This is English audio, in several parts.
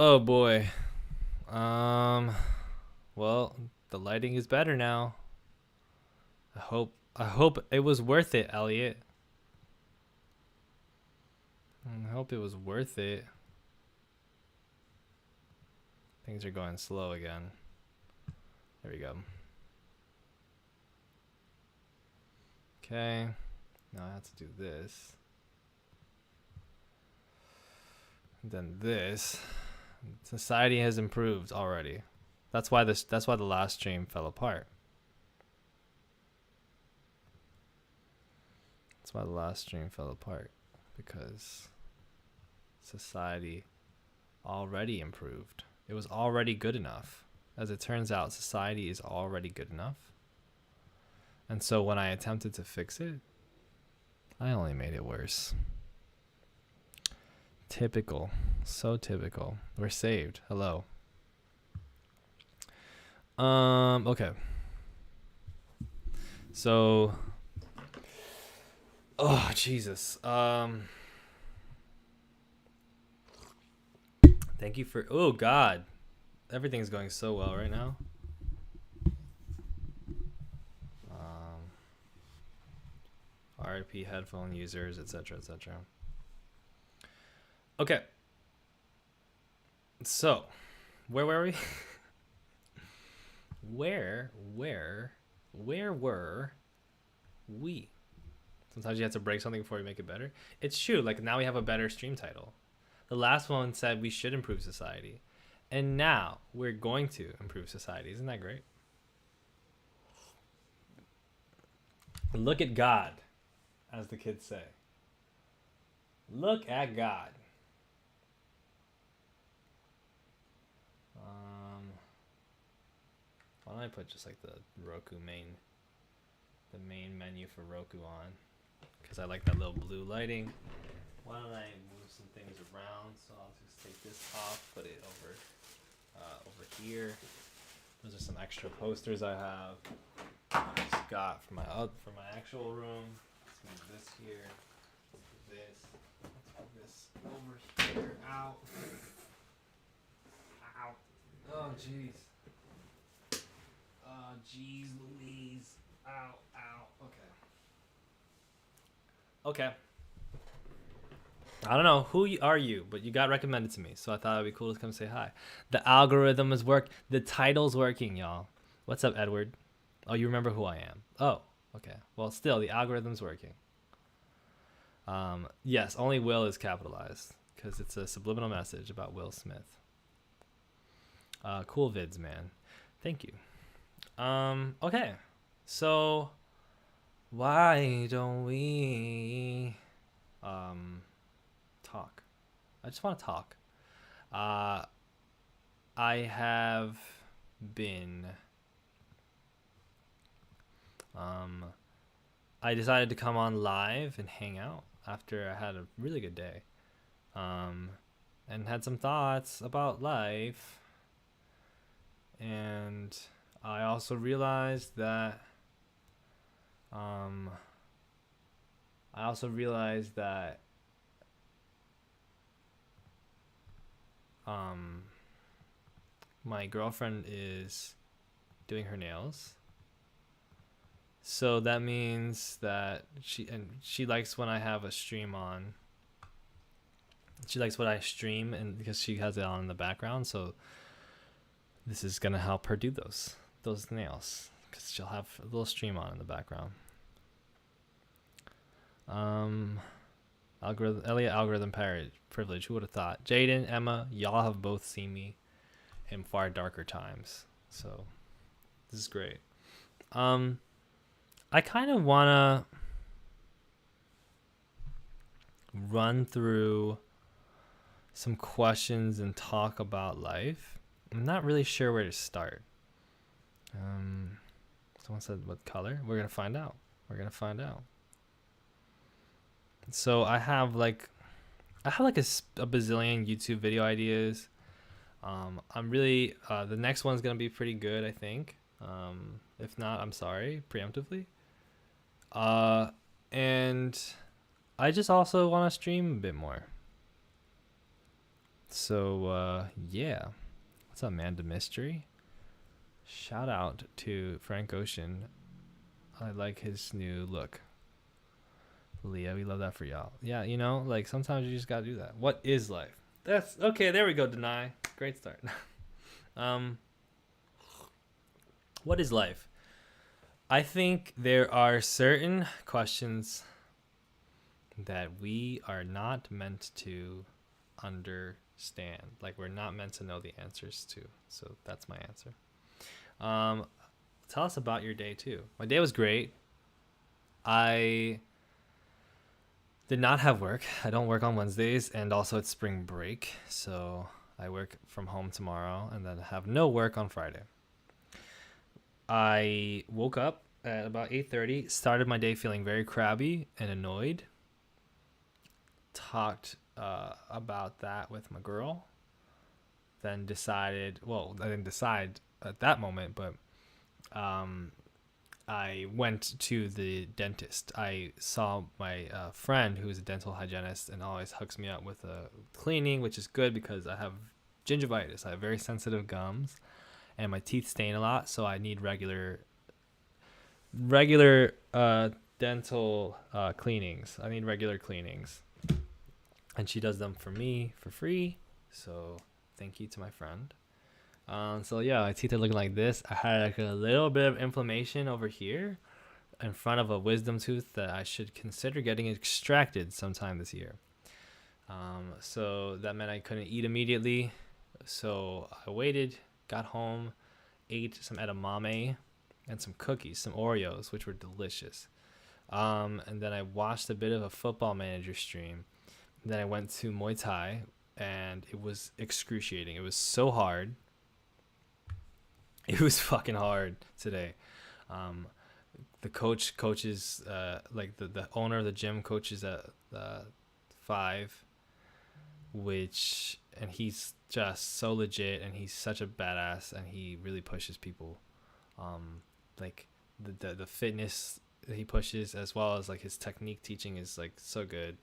Oh boy. Um. Well, the lighting is better now. I hope it was worth it, Elliot. I hope it was worth it. Things are going slow again. There we go. Okay. Now I have to do this. And then this. Society has improved already. That's why the last stream fell apart. That's why the last stream fell apart. Because society already improved. It was already good enough. As it turns out, society is already good enough. And so when I attempted to fix it, I only made it worse. Typical. So typical. We're saved. Hello. Okay. So oh Jesus. Thank you for oh God. Everything's going so well right now. RIP headphone users, etc. etc. Okay. So, where were we? where were we? Sometimes you have to break something before you make it better. It's true. Like now we have a better stream title. The last one said we should improve society. And now we're going to improve society. Isn't that great? Look at God, as the kids say. Look at God. Why don't I put just like the Roku the main menu for Roku on? Because I like that little blue lighting. Why don't I move some things around? So I'll just take this off, put it over here. Those are some extra posters I have. I just got from my actual room. Let's move this here. Let's move this over here. Ow. Ow. Oh jeez. Oh jeez Louise. Ow. Ow. Okay. I don't know who are you, but you got recommended to me, so I thought it'd be cool to come say hi. The algorithm is the title's working, y'all. What's up, Edward? Oh, you remember who I am. Oh, okay. Well, still, the algorithm's working. Yes, only Will is capitalized because it's a subliminal message about Will Smith. Cool vids, man. Thank you. Okay. So, why don't we talk? I just want to talk. I have been I decided to come on live and hang out after I had a really good day and had some thoughts about life, and I also realized that my girlfriend is doing her nails. So that means that she likes when I have a stream on. She likes what I stream, and because she has it on in the background, so this is gonna help her do those nails because she'll have a little stream on in the background. Elliot algorithm privilege. Who would have thought? Jaden, Emma, y'all have both seen me in far darker times, so this is great. I kind of want to run through some questions and talk about life. I'm not really sure where to start. Someone said what color? We're going to find out. So I have like a bazillion YouTube video ideas. I'm really, the next one's going to be pretty good, I think. If not, I'm sorry, preemptively. And I just also want to stream a bit more. So yeah, what's up, man? The mystery. Shout out to Frank Ocean. I like his new look. Leah, we love that for y'all. Yeah, you know, like sometimes you just gotta do that. What is life? That's okay. There we go. Deny. Great start. What is life? I think there are certain questions that we are not meant to understand. Like we're not meant to know the answers to. So that's my answer. Tell us about your day too. My day was great. I did not have work. I don't work on Wednesdays, and also it's spring break, so I work from home tomorrow and then have no work on Friday. I woke up at about 8:30, started my day feeling very crabby and annoyed. Talked about that with my girl. Then decided, well, I didn't decide at that moment, but I went to the dentist. I saw my friend who's a dental hygienist and always hooks me up with a cleaning, which is good because I have gingivitis. I have very sensitive gums and my teeth stain a lot, so I need regular dental cleanings. I need regular cleanings. And she does them for me for free. So thank you to my friend. So yeah, my teeth are looking like this. I had like a little bit of inflammation over here in front of a wisdom tooth that I should consider getting extracted sometime this year. So that meant I couldn't eat immediately. So I waited, got home, ate some edamame and some cookies, some Oreos, which were delicious. And then I watched a bit of a Football Manager stream. Then I went to Muay Thai and it was excruciating. It was so hard. It was fucking hard today. The coaches, like the owner of the gym coaches at 5, and he's just so legit and he's such a badass and he really pushes people. Like the fitness that he pushes as well as like his technique teaching is like so good.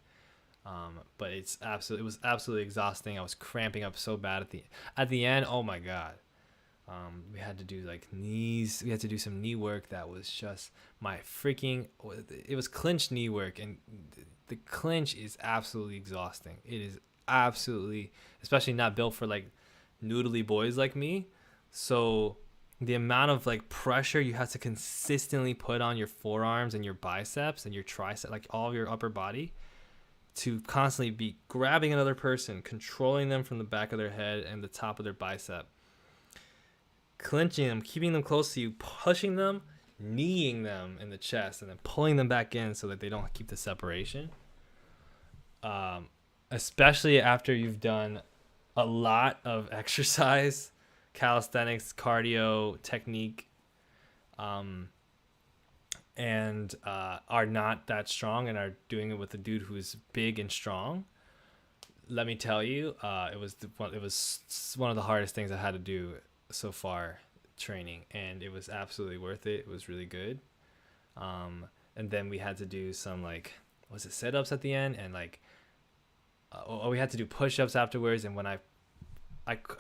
But it was absolutely exhausting. I was cramping up so bad at the end. Oh my God. We had to do like knees. We had to do some knee work that was just it was clinch knee work, and the clinch is absolutely exhausting. It is absolutely, especially not built for like noodly boys like me. So the amount of like pressure you have to consistently put on your forearms and your biceps and your tricep, like all of your upper body, to constantly be grabbing another person, controlling them from the back of their head and the top of their bicep, clinching them, keeping them close to you, pushing them, kneeing them in the chest, and then pulling them back in so that they don't keep the separation. Especially after you've done a lot of exercise, calisthenics, cardio, technique, and are not that strong and are doing it with a dude who's big and strong. Let me tell you, it was one of the hardest things I had to do so far training, and it was absolutely worth it. It was really good. And then we had to do some like, was it sit-ups at the end, and like we had to do push-ups afterwards. And when I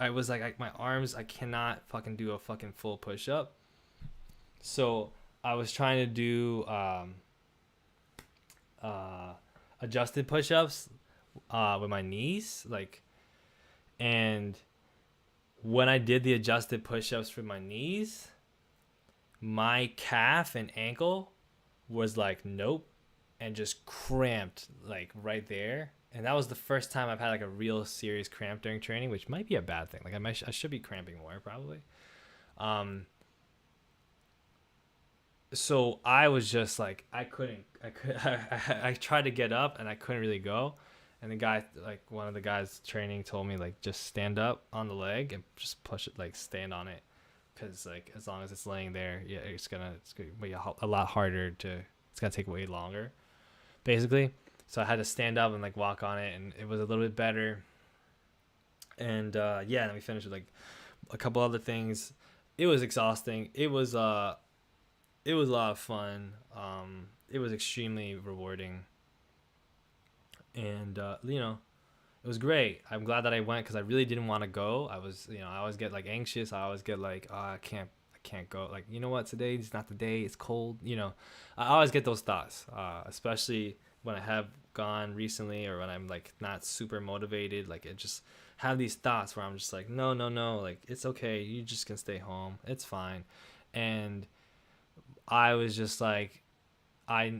was like my arms, I cannot fucking do a fucking full push-up, so I was trying to do adjusted push-ups with my knees, like, and when I did the adjusted push-ups for my knees, my calf and ankle was like, nope, and just cramped like right there. And that was the first time I've had like a real serious cramp during training, which might be a bad thing. Like I should be cramping more probably. So I was just like, I tried to get up and I couldn't really go. And the guy, like one of the guys training, told me like just stand up on the leg and just push it, like stand on it, because like as long as it's laying there, yeah, it's gonna be a lot harder to. It's gonna take way longer, basically. So I had to stand up and like walk on it, and it was a little bit better. And yeah, then we finished with like a couple other things. It was exhausting. It was a lot of fun. It was extremely rewarding. And you know, It was great. I'm glad that I went because I really didn't want to go. I was, I always get like anxious. I always get like, oh, I can't go. Like, you know what? Today's not the day. It's cold. I always get those thoughts, especially when I have gone recently or when I'm like not super motivated. Like, it just have these thoughts where I'm just like, no, like it's okay. You just can stay home. It's fine. And I was just like, I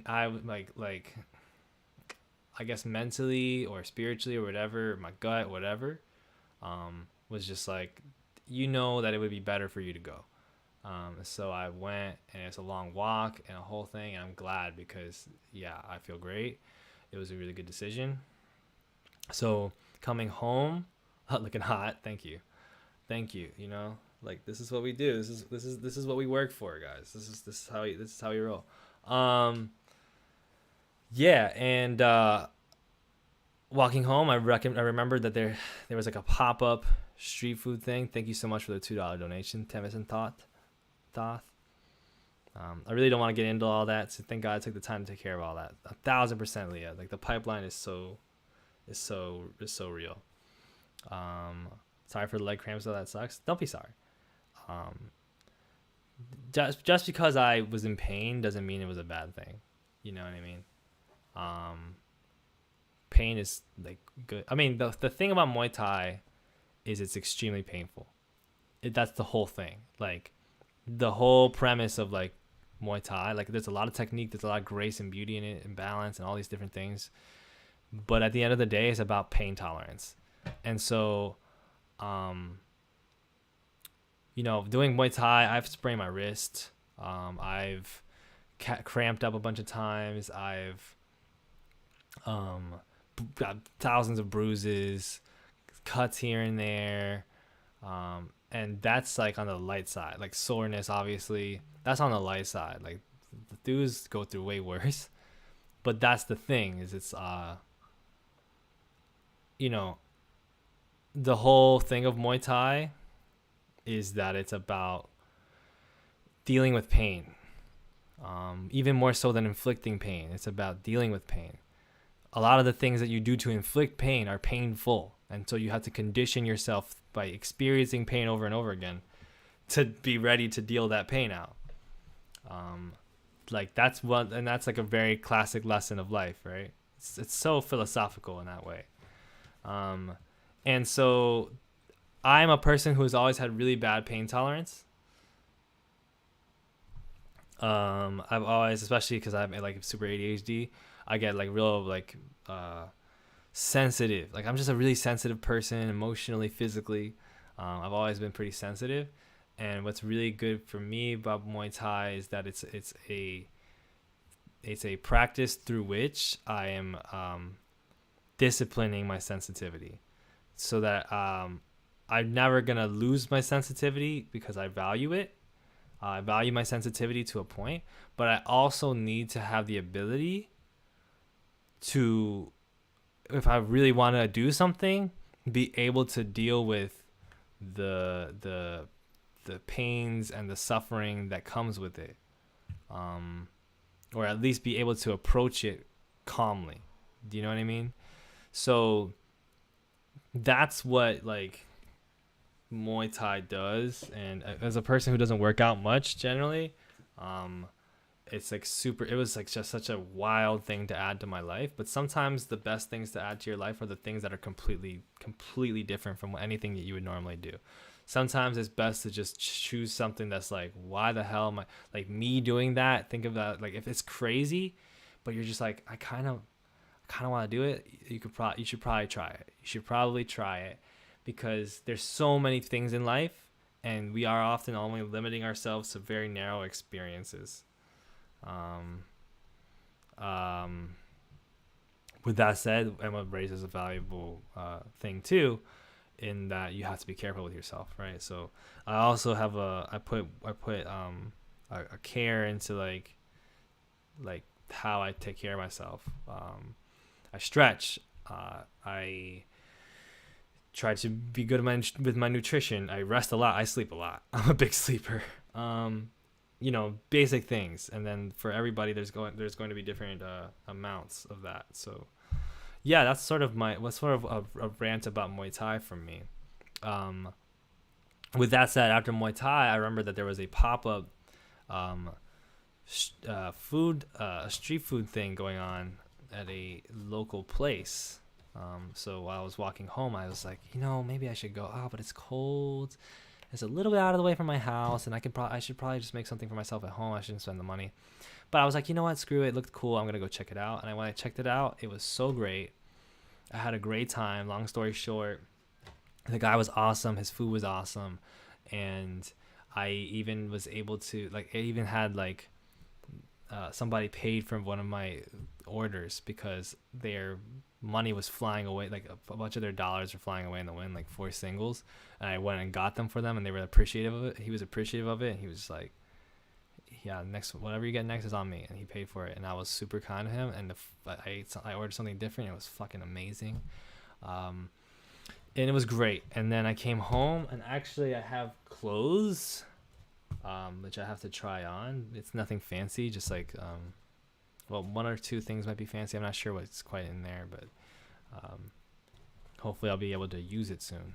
like I guess mentally or spiritually or whatever, my gut, whatever, was just like, that it would be better for you to go. So I went, and it's a long walk and a whole thing, and I'm glad because, yeah, I feel great. It was a really good decision. So coming home, looking hot. Thank you. Like, this is what we do. This is what we work for, guys. This is how we roll. Yeah, and walking home, I remembered that there was like a pop-up street food thing. Thank you so much for the $2 donation, Temison Thoth. I really don't want to get into all that, so thank God I took the time to take care of all that. 1,000%, Leah. Like, the pipeline is so real. Sorry for the leg cramps, though. That sucks. Don't be sorry. Just because I was in pain doesn't mean it was a bad thing. You know what I mean? Pain is like good. I mean, the thing about Muay Thai is it's extremely painful. That's the whole thing. Like, the whole premise of like Muay Thai, like, there's a lot of technique, there's a lot of grace and beauty in it, and balance and all these different things. But at the end of the day, it's about pain tolerance. And so, doing Muay Thai, I've sprained my wrist. I've cramped up a bunch of times. I've got thousands of bruises, cuts here and there. And that's like on the light side. Like, soreness, obviously, that's on the light side. Like, the dudes go through way worse. But that's the thing, is it's the whole thing of Muay Thai is that it's about dealing with pain. Even more so than inflicting pain. It's about dealing with pain. A lot of the things that you do to inflict pain are painful. And so you have to condition yourself by experiencing pain over and over again to be ready to deal that pain out. That's like a very classic lesson of life, right? It's so philosophical in that way. And so I'm a person who's always had really bad pain tolerance. I've always, especially because I'm like super ADHD, I get like real like sensitive. Like, I'm just a really sensitive person, emotionally, physically. I've always been pretty sensitive, and what's really good for me about Muay Thai is that it's a practice through which I am disciplining my sensitivity, so that I'm never gonna lose my sensitivity because I value it. I value my sensitivity to a point, but I also need to have the ability to, if I really want to do something, be able to deal with the pains and the suffering that comes with it, or at least be able to approach it calmly. Do you know what I mean? So that's what like Muay Thai does. And as a person who doesn't work out much generally, it's like it was like just such a wild thing to add to my life. But sometimes the best things to add to your life are the things that are completely different from anything that you would normally do. Sometimes it's best to just choose something that's like, why the hell am I, like, me doing that? Think of that, like, if it's crazy, but you're just like, I kind of want to do it. You should probably try it. You should probably try it, because there's so many things in life, and we are often only limiting ourselves to very narrow experiences. With that said, Emma raises a valuable thing too, in that you have to be careful with yourself, right? So I also have I put a care into like how I take care of myself. I stretch. I try to be good with my nutrition. I rest a lot. I sleep a lot. I'm a big sleeper. Basic things. And then for everybody, there's going to be different amounts of that. So yeah, that's sort of a rant about Muay Thai from me. Um, with that said, after Muay Thai, I remember that there was a pop up um, street food thing going on at a local place. So while I was walking home, I was like, maybe I should go. Oh, but it's cold. It's a little bit out of the way from my house, and I should probably just make something for myself at home. I shouldn't spend the money. But I was like, you know what? Screw it. It looked cool. I'm gonna go check it out. And when I checked it out, it was so great. I had a great time. Long story short, the guy was awesome. His food was awesome, and I even was able to I even had somebody paid for one of my orders because their money was flying away, like a bunch of their dollars were flying away in the wind, like 4 singles, and I went and got them for them, and they were appreciative of it. He was appreciative of it, and he was like, yeah, next, whatever you get next is on me, and he paid for it, and I was super kind to him. And I ordered something different. It was fucking amazing, and it was great. And then I came home, and actually I have clothes which I have to try on. It's nothing fancy, just well, 1 or 2 things might be fancy. I'm not sure what's quite in there, but hopefully I'll be able to use it soon.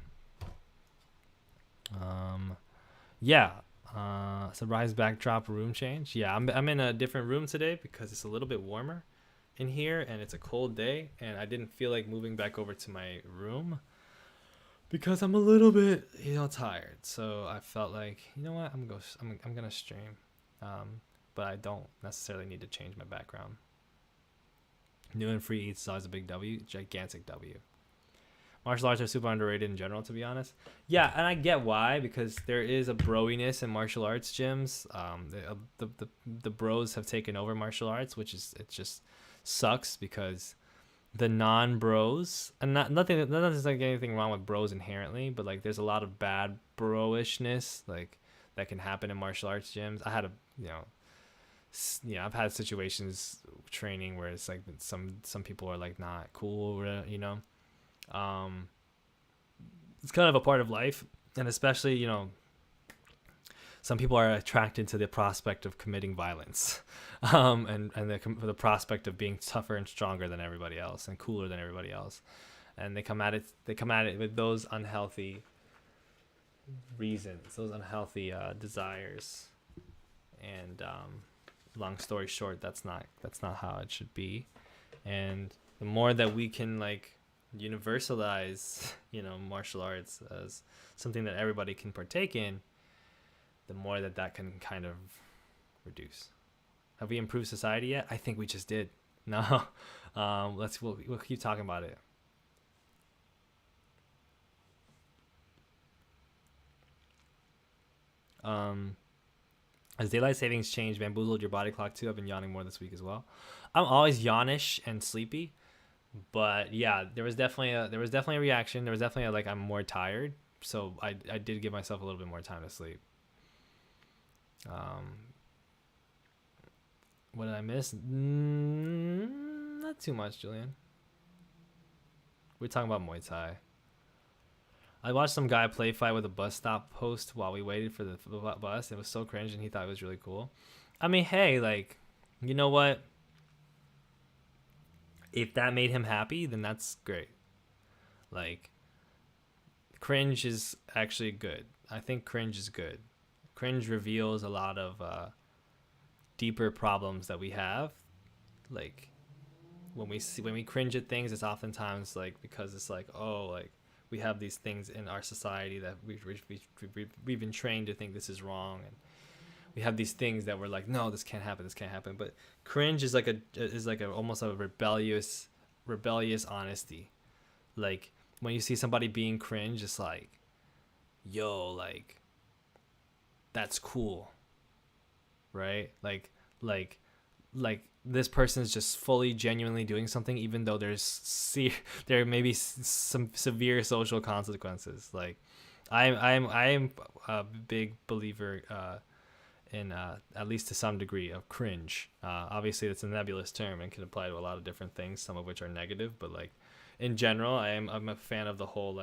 Surprise backdrop room change. Yeah, I'm in a different room today because it's a little bit warmer in here, and it's a cold day, and I didn't feel like moving back over to my room because I'm a little bit tired. So I felt like, you know what, I'm gonna stream, but I don't necessarily need to change my background. New and free eats is always a big W, gigantic W. Martial arts are super underrated in general, to be honest. Yeah, and I get why, because there is a broiness in martial arts gyms. The bros have taken over martial arts, it just sucks because the non-bros, and nothing's like anything wrong with bros inherently, but there's a lot of bad bro-ishness that can happen in martial arts gyms. I had I've had situations training where it's like some people are not cool, it's kind of a part of life, and especially some people are attracted to the prospect of committing violence, and the prospect of being tougher and stronger than everybody else and cooler than everybody else, and they come at it with those unhealthy reasons, those unhealthy desires, and long story short, that's not how it should be. And the more that we can universalize martial arts as something that everybody can partake in, the more that can kind of reduce. Have we improved society yet? I think we just did. No. We'll keep talking about it. As daylight savings change bamboozled your body clock too? I've been yawning more this week as well. I'm always yawnish and sleepy, but yeah, there was definitely a reaction. There was definitely I'm more tired, so I did give myself a little bit more time to sleep. What did I miss? Not too much, Julian. We're talking about Muay Thai. I watched some guy play fight with a bus stop host while we waited for the bus. It was so cringe, and he thought it was really cool. I mean, hey, you know what? If that made him happy, then that's great. Cringe is actually good. I think Cringe is good. Cringe reveals a lot of deeper problems that we have. When we cringe at things, it's oftentimes because it's we have these things in our society that we've been trained to think this is wrong, and we have these things that we're like, no, this can't happen. But cringe is almost a rebellious honesty. When you see somebody being cringe, it's yo, that's cool, right? This person is just fully genuinely doing something, even though there may be some severe social consequences. I am a big believer in at least to some degree of cringe. Obviously it's a nebulous term and can apply to a lot of different things, some of which are negative, but in general, I'm a fan of the whole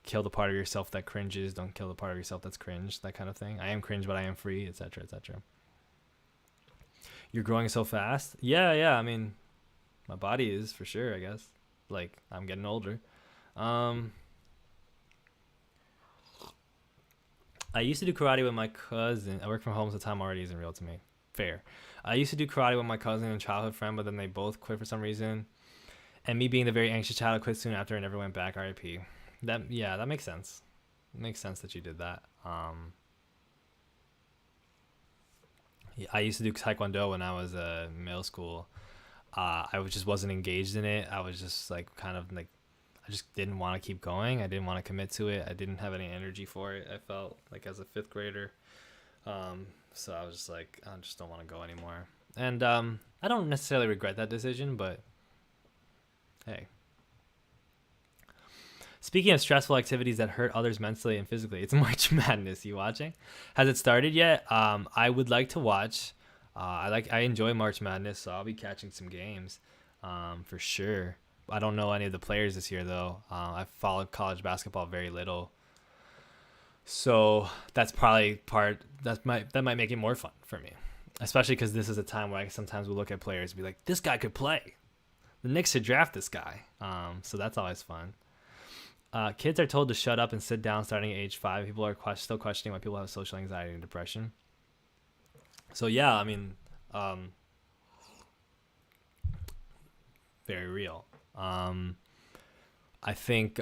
kill the part of yourself that cringes, don't kill the part of yourself that's cringe, that kind of thing. I am cringe, but I am free, etc., etc. You're growing so fast. Yeah. I mean, My body is, for sure, I guess. Like, I'm getting older. I used to do karate with my cousin. I work from home, so time already isn't real to me. Fair. I used to do karate with my cousin and childhood friend, but then they both quit for some reason. And me being the very anxious child, I quit soon after and never went back. RIP. That makes sense. It makes sense that you did that. I used to do taekwondo when I was in middle school. Just wasn't engaged in it. I was just like kind of like, I just didn't want to keep going. I didn't want to commit to it. I didn't have any energy for it. I felt like as a fifth grader. So I was just like, I just don't want to go anymore. And I don't necessarily regret that decision, but hey. Speaking of stressful activities that hurt others mentally and physically, it's March Madness. You watching? Has it started yet? I would like to watch. I enjoy March Madness, so I'll be catching some games for sure. I don't know any of the players this year though. I've followed college basketball very little, so that's probably that might make it more fun for me, especially because this is a time where I sometimes will look at players and be like, this guy could play. The Knicks should draft this guy. So that's always fun. Kids are told to shut up and sit down starting at age 5. People are still questioning why people have social anxiety and depression. So yeah, I mean, very real. I think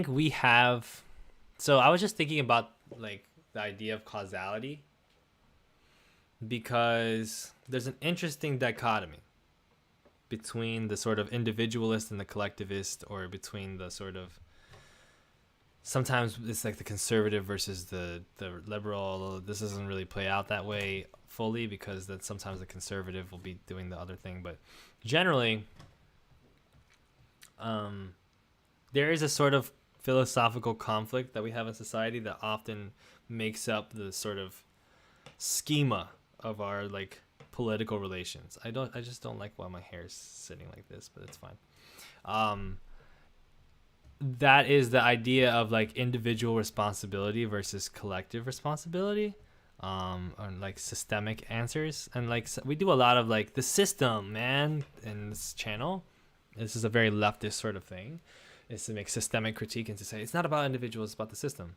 we have. So I was just thinking about like the idea of causality, because there's an interesting dichotomy between the sort of individualist and the collectivist, or between the sort of, sometimes it's like the conservative versus the liberal, although this doesn't really play out that way fully, because then sometimes the conservative will be doing the other thing. But generally, there is a sort of philosophical conflict that we have in society that often makes up the sort of schema of our like political relations. I just don't like why my hair is sitting like this, but it's fine. That is the idea of like individual responsibility versus collective responsibility, or like systemic answers. And like we do a lot of like the system, man, in this channel. This is a very leftist sort of thing, is to make systemic critique and to say it's not about individuals, it's about the system.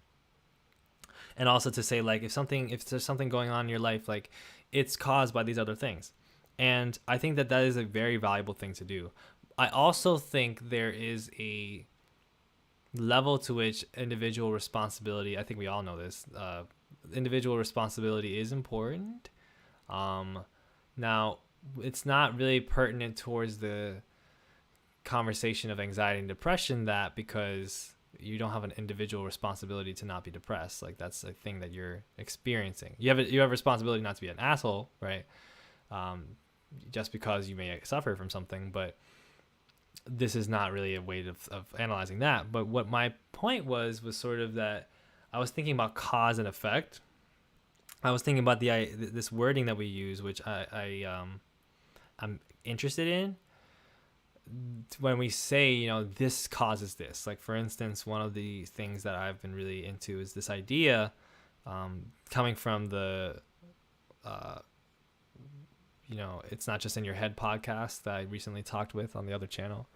And also to say like if there's something going on in your life, like it's caused by these other things. And I think that is a very valuable thing to do. I also think there is a level to which individual responsibility, I think we all know this, individual responsibility is important. Now, it's not really pertinent towards the conversation of anxiety and depression, that because you don't have an individual responsibility to not be depressed. Like that's a thing that you're experiencing. You have responsibility not to be an asshole, right? Just because you may suffer from something, but this is not really a way of analyzing that. But what my point was sort of that I was thinking about cause and effect. I was thinking about this wording that we use, which I'm interested in. When we say, you know, this causes this, like for instance, one of the things that I've been really into is this idea, coming from the, you know, It's Not Just in Your Head podcast that I recently talked with on the other channel.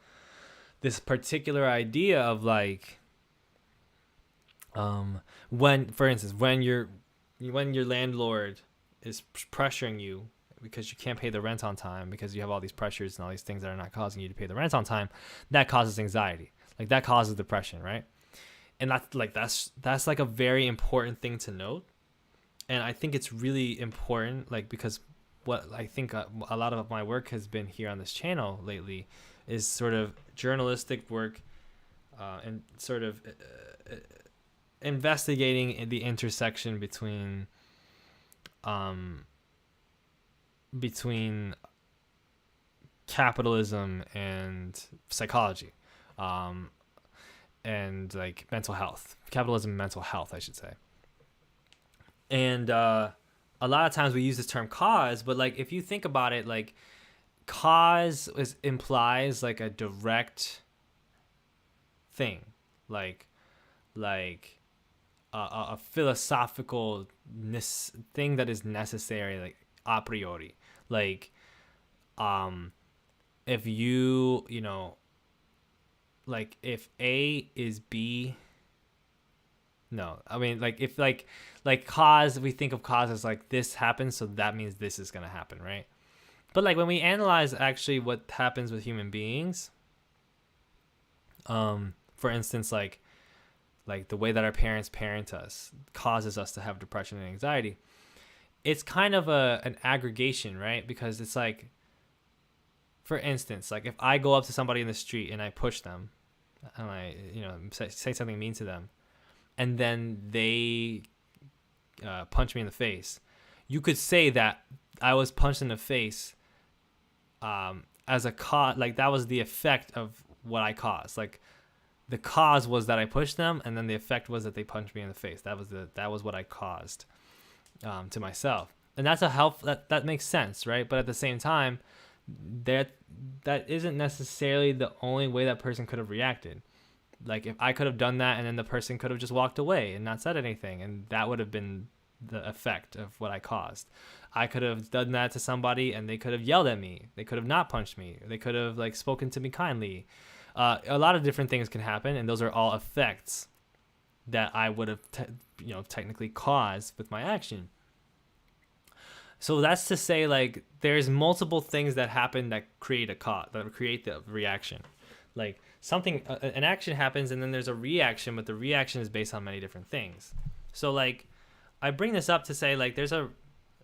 This particular idea of like, when, for instance, when your landlord is pressuring you because you can't pay the rent on time, because you have all these pressures and all these things that are not causing you to pay the rent on time, that causes anxiety. Like that causes depression, right? And that's like a very important thing to note. And I think it's really important, like, because what I think a lot of my work has been here on this channel lately is sort of journalistic work, and sort of investigating the intersection between capitalism and psychology, and like mental health, capitalism and mental health, I should say. And a lot of times we use this term cause, but like if you think about it, like cause implies like a direct thing, like a philosophical thing that is necessary, like a priori. Like, if you know, like if A is B. No, I mean, like if like cause, we think of cause as like this happens, so that means this is gonna happen, right? But like when we analyze actually what happens with human beings, for instance, like the way that our parents parent us causes us to have depression and anxiety. It's kind of an aggregation, right? Because it's like, for instance, like if I go up to somebody in the street and I push them, and I, you know, say something mean to them, and then they punch me in the face, you could say that I was punched in the face as a cause, like that was the effect of what I caused. Like the cause was that I pushed them, and then the effect was that they punched me in the face. That was what I caused to myself, and that's that makes sense, right? But at the same time, that isn't necessarily the only way that person could have reacted. Like if I could have done that and then the person could have just walked away and not said anything, and that would have been the effect of what I caused. I could have done that to somebody and they could have yelled at me. They could have not punched me. They could have like spoken to me kindly. A lot of different things can happen, and those are all effects that I would have technically caused with my action. So that's to say, like, there's multiple things that happen that create a cause, that create the reaction. Like something, an action happens, and then there's a reaction, but the reaction is based on many different things. So like, I bring this up to say, like,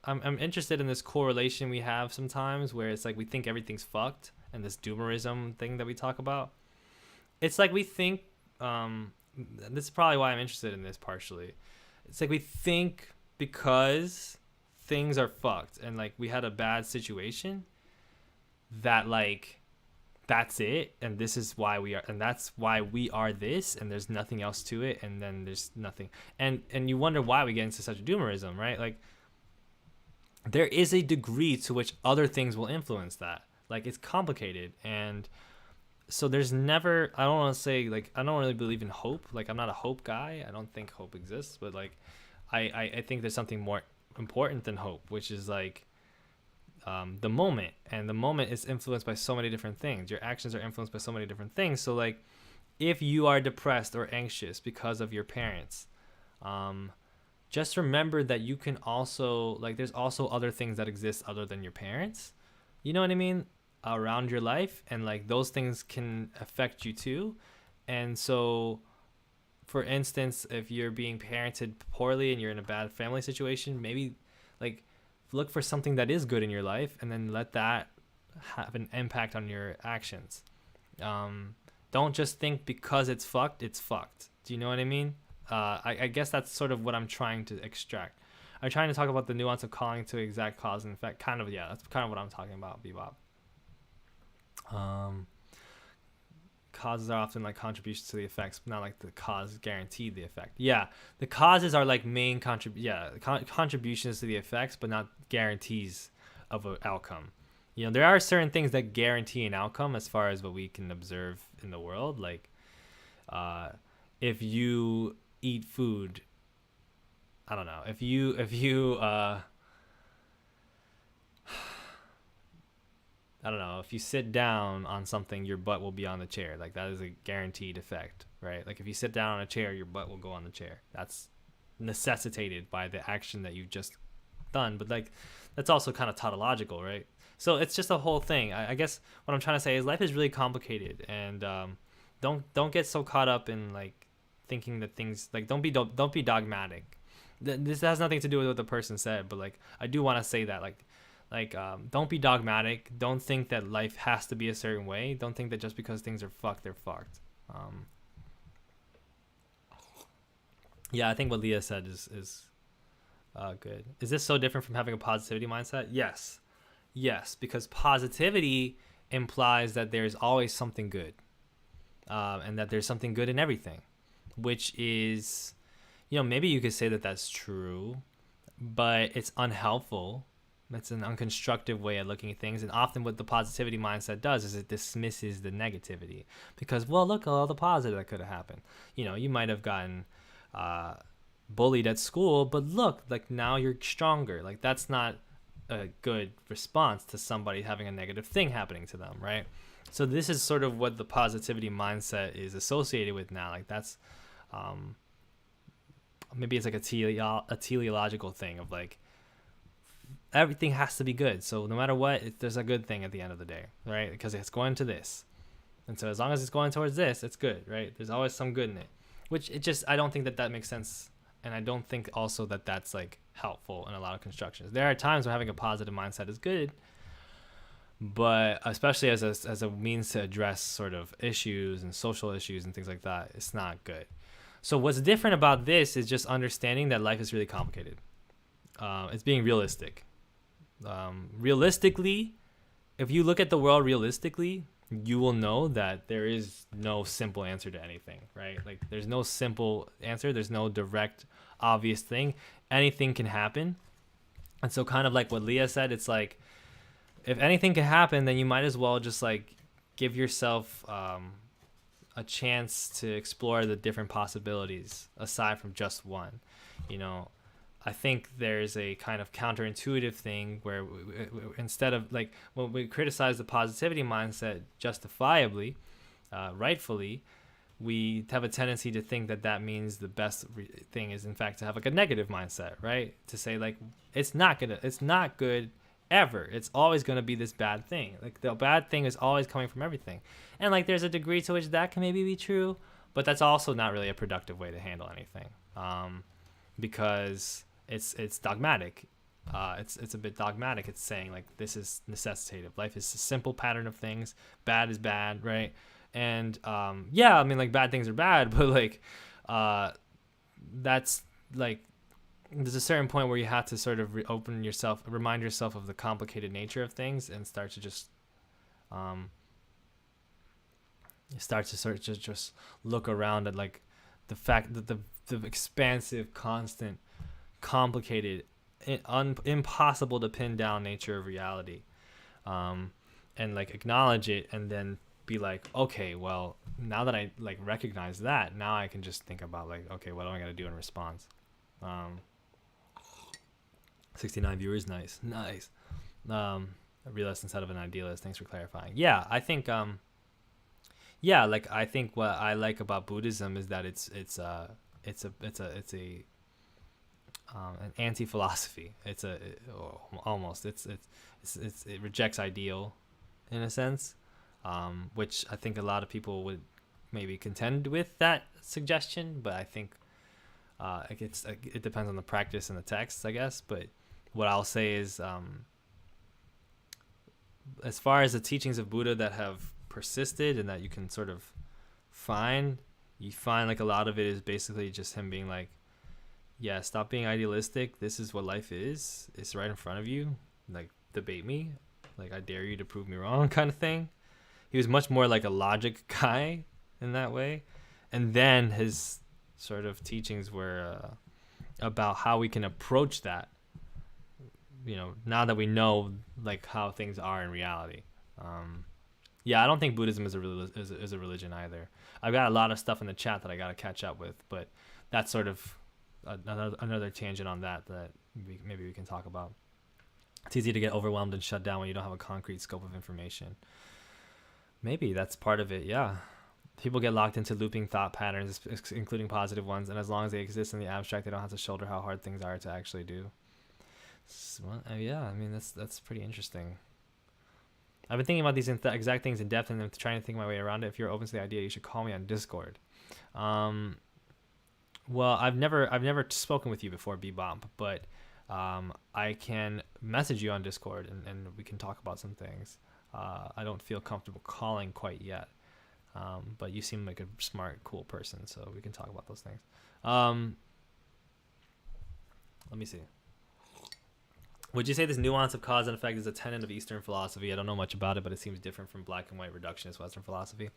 I'm interested in this correlation we have sometimes where it's like we think everything's fucked, and this Doomerism thing that we talk about. It's like we think, this is probably why I'm interested in this partially. It's like we think because things are fucked and like we had a bad situation, that like that's it, and this is why we are, and that's why we are this, and there's nothing else to it, and then there's nothing, and you wonder why we get into such a Doomerism, right? Like there is a degree to which other things will influence that. Like it's complicated, and so there's never, I don't want to say, like, I don't really believe in hope. Like I'm not a hope guy. I don't think hope exists, but like I think there's something more important than hope, which is like the moment, and the moment is influenced by so many different things. Your actions are influenced by so many different things. So like if you are depressed or anxious because of your parents, just remember that you can also, like, there's also other things that exist other than your parents, you know what I mean, around your life, and like those things can affect you too. And so for instance, if you're being parented poorly and you're in a bad family situation, maybe like look for something that is good in your life and then let that have an impact on your actions. Don't just think because it's fucked. Do you know what I mean? I guess that's sort of what I'm trying to extract. I'm trying to talk about the nuance of calling to exact cause and effect. Kind of, yeah, that's kind of what I'm talking about, Bebop. Causes are often like contributions to the effects, but not like the cause guaranteed the effect. Yeah, the causes are like main contributions to the effects, but not guarantees of an outcome. You know, there are certain things that guarantee an outcome as far as what we can observe in the world. Like, if you eat food, I don't know. If you I don't know, if you sit down on something, your butt will be on the chair. Like that is a guaranteed effect, right? Like if you sit down on a chair, your butt will go on the chair. That's necessitated by the action that you've just done. But like, that's also kind of tautological, right? So it's just a whole thing. I guess what I'm trying to say is life is really complicated, and don't get so caught up in like thinking that things, like don't be dogmatic. This has nothing to do with what the person said, but like I do want to say that like don't be dogmatic. Don't think that life has to be a certain way. Don't think that just because things are fucked, they're fucked. Yeah, I think what Leah said is good. Is this so different from having a positivity mindset? Yes, because positivity implies that there's always something good, and that there's something good in everything, which is, you know, maybe you could say that that's true, but it's unhelpful. It's an unconstructive way of looking at things. And often what the positivity mindset does is it dismisses the negativity because, well, look at all the positive that could have happened. You know, you might have gotten bullied at school, but look, like now you're stronger. Like that's not a good response to somebody having a negative thing happening to them, right? So this is sort of what the positivity mindset is associated with now. Like that's maybe it's like a teleological thing of like everything has to be good. So no matter what, there's a good thing at the end of the day, right? Because it's going to this. And so as long as it's going towards this, it's good, right? There's always some good in it, which I don't think that makes sense. And I don't think also that that's like helpful in a lot of constructions. There are times when having a positive mindset is good, but especially as a means to address sort of issues and social issues and things like that, it's not good. So what's different about this is just understanding that life is really complicated. It's being realistic. Realistically, if you look at the world realistically, you will know that there is no simple answer to anything, right? Like there's no simple answer. There's no direct, obvious thing. Anything can happen. And so kind of like what Leah said, it's like, if anything can happen, then you might as well just like give yourself a chance to explore the different possibilities aside from just one. You know, I think there's a kind of counterintuitive thing where instead of like when we criticize the positivity mindset justifiably, rightfully, we have a tendency to think that means the best thing is in fact to have like a negative mindset, right? To say like it's not good ever. It's always going to be this bad thing. Like the bad thing is always coming from everything. And like there's a degree to which that can maybe be true, but that's also not really a productive way to handle anything. Because it's dogmatic. It's a bit dogmatic. It's saying like this is necessitative. Life is a simple pattern of things. Bad is bad, right? And yeah, I mean like bad things are bad, but like that's like there's a certain point where you have to sort of remind yourself of the complicated nature of things and start to just just look around at like the fact that the expansive, constant, complicated, impossible to pin down nature of reality, and like acknowledge it and then be like, okay, well, now that I like recognize that, now I can just think about like, okay, what do I got to do in response? 69 viewers, nice. A realist instead of an idealist. Thanks for clarifying. Yeah, I think I think what I like about Buddhism is that it's an anti-philosophy. It rejects ideal in a sense, which I think a lot of people would maybe contend with that suggestion, but I think it depends on the practice and the text, I guess. But what I'll say is, as far as the teachings of Buddha that have persisted and that you can sort of find like a lot of it is basically just him being like, yeah, stop being idealistic. This is what life is. It's right in front of you. Like, debate me. Like, I dare you to prove me wrong kind of thing. He was much more like a logic guy in that way. And then his sort of teachings were about how we can approach that, you know, now that we know like how things are in reality. Yeah, I don't think Buddhism is a religion either. I've got a lot of stuff in the chat that I got to catch up with, but that's sort of another tangent on that maybe we can talk about. It's easy to get overwhelmed and shut down when you don't have a concrete scope of information. Maybe that's part of it, yeah. People get locked into looping thought patterns, including positive ones, and as long as they exist in the abstract, they don't have to shoulder how hard things are to actually do. Yeah, I mean, that's pretty interesting. I've been thinking about these exact things in depth and I'm trying to think my way around it. If you're open to the idea, you should call me on Discord. Well, I've never spoken with you before, Bebop, but I can message you on Discord and we can talk about some things. I don't feel comfortable calling quite yet, but you seem like a smart, cool person, so we can talk about those things. Let me see. Would you say this nuance of cause and effect is a tenet of Eastern philosophy? I don't know much about it, but it seems different from black and white reductionist Western philosophy.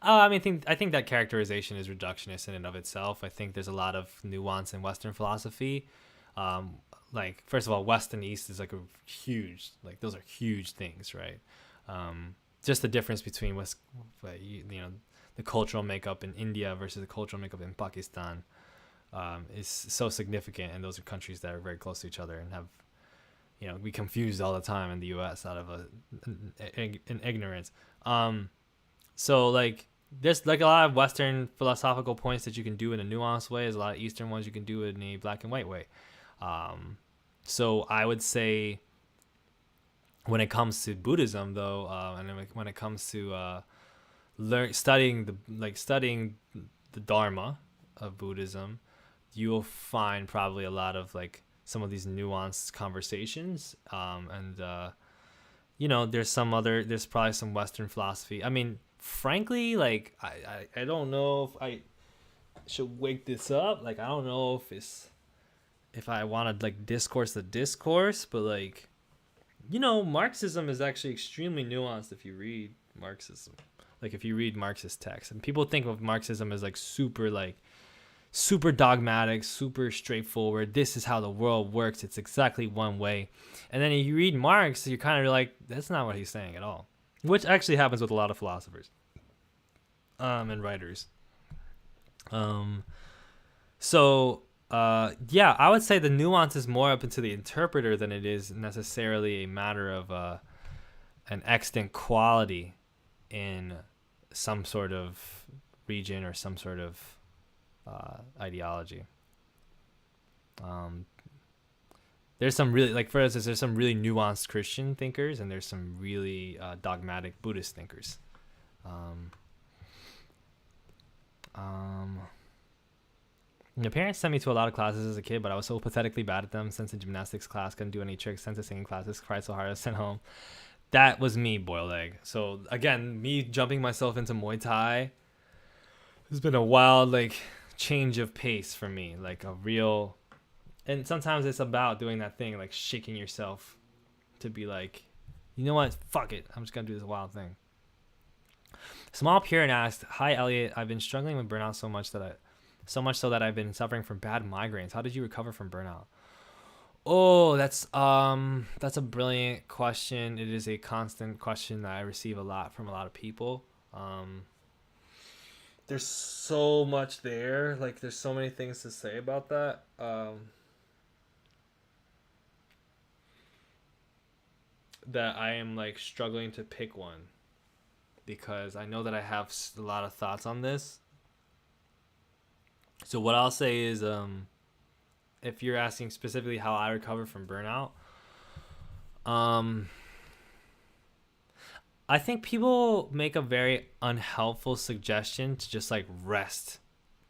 I think that characterization is reductionist in and of itself. I think there's a lot of nuance in Western philosophy. Like, first of all, West and East is like a huge, like those are huge things, right? Just the difference between the cultural makeup in India versus the cultural makeup in Pakistan is so significant, and those are countries that are very close to each other and have we confused all the time in the U.S. out of an ignorance. So like there's like a lot of Western philosophical points that you can do in a nuanced way. There's a lot of Eastern ones you can do in a black and white way. So I would say when it comes to Buddhism, though, and when it comes to studying the Dharma of Buddhism, you will find probably a lot of like some of these nuanced conversations. There's probably some Western philosophy. I mean, frankly, like I don't know if I should wake this up. Like, I don't know if I want to like discourse the discourse, but like, Marxism is actually extremely nuanced if you read Marxism. Like if you read Marxist texts, and people think of Marxism as like super dogmatic, super straightforward. This is how the world works. It's exactly one way. And then if you read Marx, you're kind of like, that's not what he's saying at all. Which actually happens with a lot of philosophers and writers. I would say the nuance is more up into the interpreter than it is necessarily a matter of an extant quality in some sort of region or some sort of ideology. There's some really, like, for instance, there's some really nuanced Christian thinkers, and there's some really dogmatic Buddhist thinkers. My parents sent me to a lot of classes as a kid, but I was so pathetically bad at them. Since in gymnastics class, couldn't do any tricks. Since the singing classes, cried so hard I was sent home. That was me, boiled egg. So again, me jumping myself into Muay Thai has been a wild, like, change of pace for me. Like a real, and sometimes it's about doing that thing, like shaking yourself to be like, you know what? Fuck it. I'm just gonna do this wild thing. Small Puritan asked, "Hi Elliot, I've been struggling with burnout so much so that I've been suffering from bad migraines. How did you recover from burnout?" Oh, that's a brilliant question. It is a constant question that I receive a lot from a lot of people. There's so much there. Like, there's so many things to say about that. That I am like struggling to pick one, because I know that I have a lot of thoughts on this. So what I'll say is, if you're asking specifically how I recover from burnout, I think people make a very unhelpful suggestion to just like rest.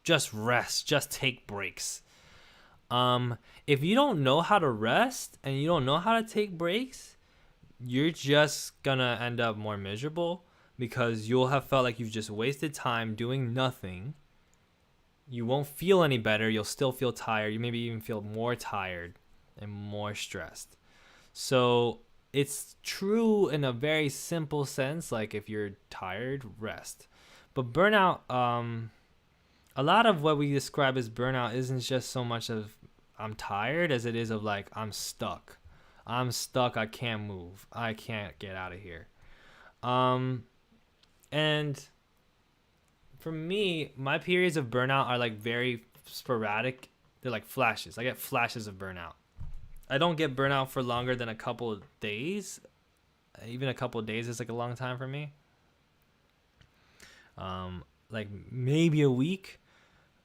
Just rest. Just take breaks. If you don't know how to rest and you don't know how to take breaks, you're just gonna end up more miserable, because you'll have felt like you've just wasted time doing nothing. You won't feel any better. You'll still feel tired. You maybe even feel more tired and more stressed. So it's true in a very simple sense. Like, if you're tired, rest. But burnout, a lot of what we describe as burnout isn't just so much of I'm tired as it is of like, I'm stuck. I can't move. I can't get out of here. And for me, my periods of burnout are like very sporadic. They're like flashes. I get flashes of burnout. I don't get burnout for longer than a couple of days. Even a couple of days is like a long time for me. Like maybe a week.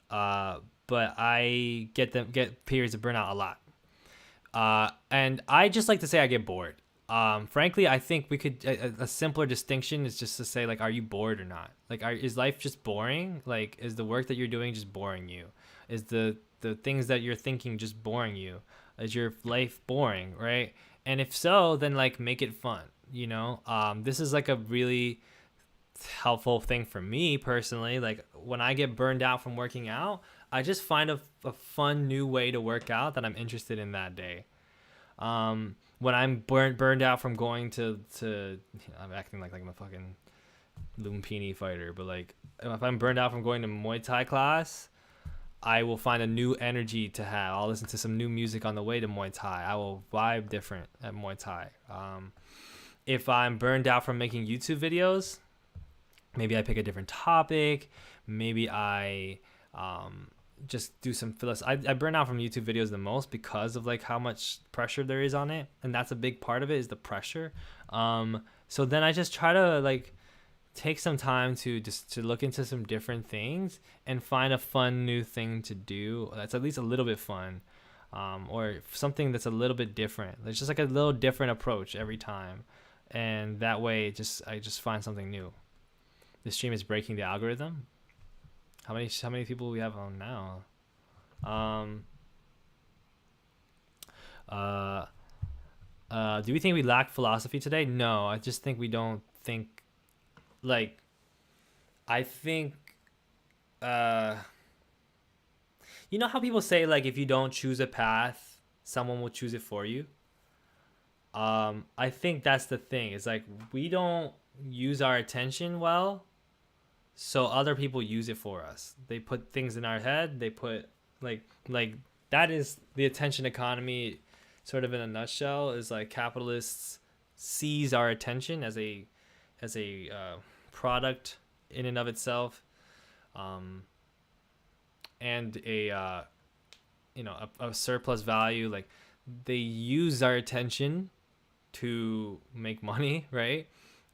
But I get periods of burnout a lot. And I just like to say I get bored. Frankly, I think we could a simpler distinction is just to say, like, are you bored or not? Like, is life just boring? Like, is the work that you're doing just boring you? Is the things that you're thinking just boring you? Is your life boring, right? And if so, then like make it fun. This is like a really helpful thing for me personally. Like, when I get burned out from working out, I just find a fun new way to work out that I'm interested in that day. When I'm burned out from going to I'm acting like I'm a fucking Lumpini fighter, but like if I'm burned out from going to Muay Thai class, I will find a new energy to have. I'll listen to some new music on the way to Muay Thai. I will vibe different at Muay Thai. If I'm burned out from making YouTube videos, maybe I pick a different topic. Maybe I just do some philosophy. I burn out from YouTube videos the most because of like how much pressure there is on it, and that's a big part of it, is the pressure. So then I just try to like take some time to look into some different things and find a fun new thing to do that's at least a little bit fun, or something that's a little bit different. It's just like a little different approach every time, and that way I just find something new. This stream is breaking the algorithm. How many people we have on now? Do we think we lack philosophy today? No, I just think we don't think. Like, I think, you know how people say, like, if you don't choose a path, someone will choose it for you? I think that's the thing. It's like, we don't use our attention well, so other people use it for us. They put things in our head. They put, like that is the attention economy, sort of in a nutshell, is like capitalists seize our attention as a product in and of itself, and a surplus value. Like, they use our attention to make money, right?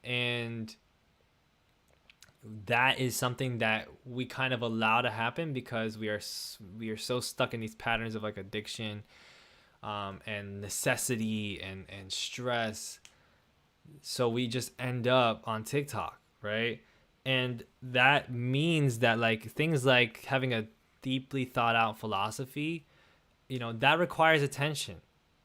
And that is something that we kind of allow to happen because we are so stuck in these patterns of like addiction, and necessity and stress. So we just end up on TikTok, right? And that means that like things like having a deeply thought out philosophy, that requires attention.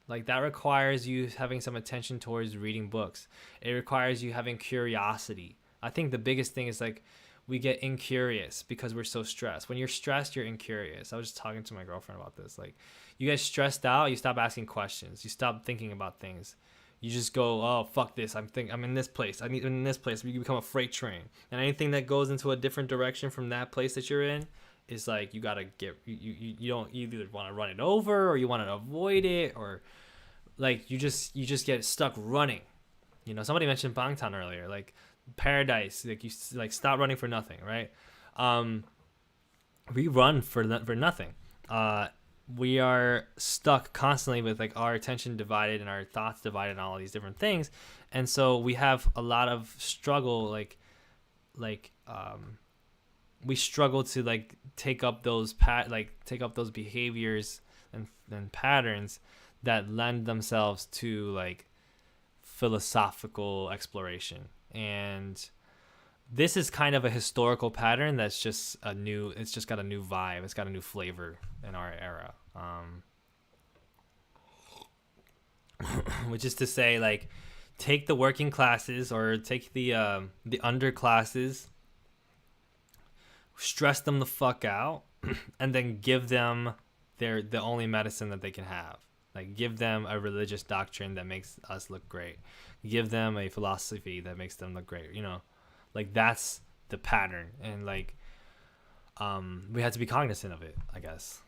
Like, that requires you having some attention towards reading books. It requires you having curiosity. I think the biggest thing is like we get incurious because we're so stressed. When you're stressed, you're incurious. I was just talking to my girlfriend about this. Like, you get stressed out, you stop asking questions. You stop thinking about things. You just go, oh, fuck this. I'm in this place. I'm in this place. You become a freight train. And anything that goes into a different direction from that place that you're in is like, you got to get, you don't either want to run it over or you want to avoid it, or like you just get stuck running. Somebody mentioned Bangtan earlier, like paradise, like you like stop running for nothing, right? We run for nothing. We are stuck constantly with like our attention divided and our thoughts divided and all these different things, and so we have a lot of struggle. We struggle to like take up those behaviors and patterns that lend themselves to like philosophical exploration. And this is kind of a historical pattern that's just it's just got a new vibe. It's got a new flavor in our era. Which is to say, like, take the working classes or take the underclasses, stress them the fuck out, and then give them the only medicine that they can have. Like, give them a religious doctrine that makes us look great. Give them a philosophy that makes them look great. Like, that's the pattern. And like, we have to be cognizant of it, I guess.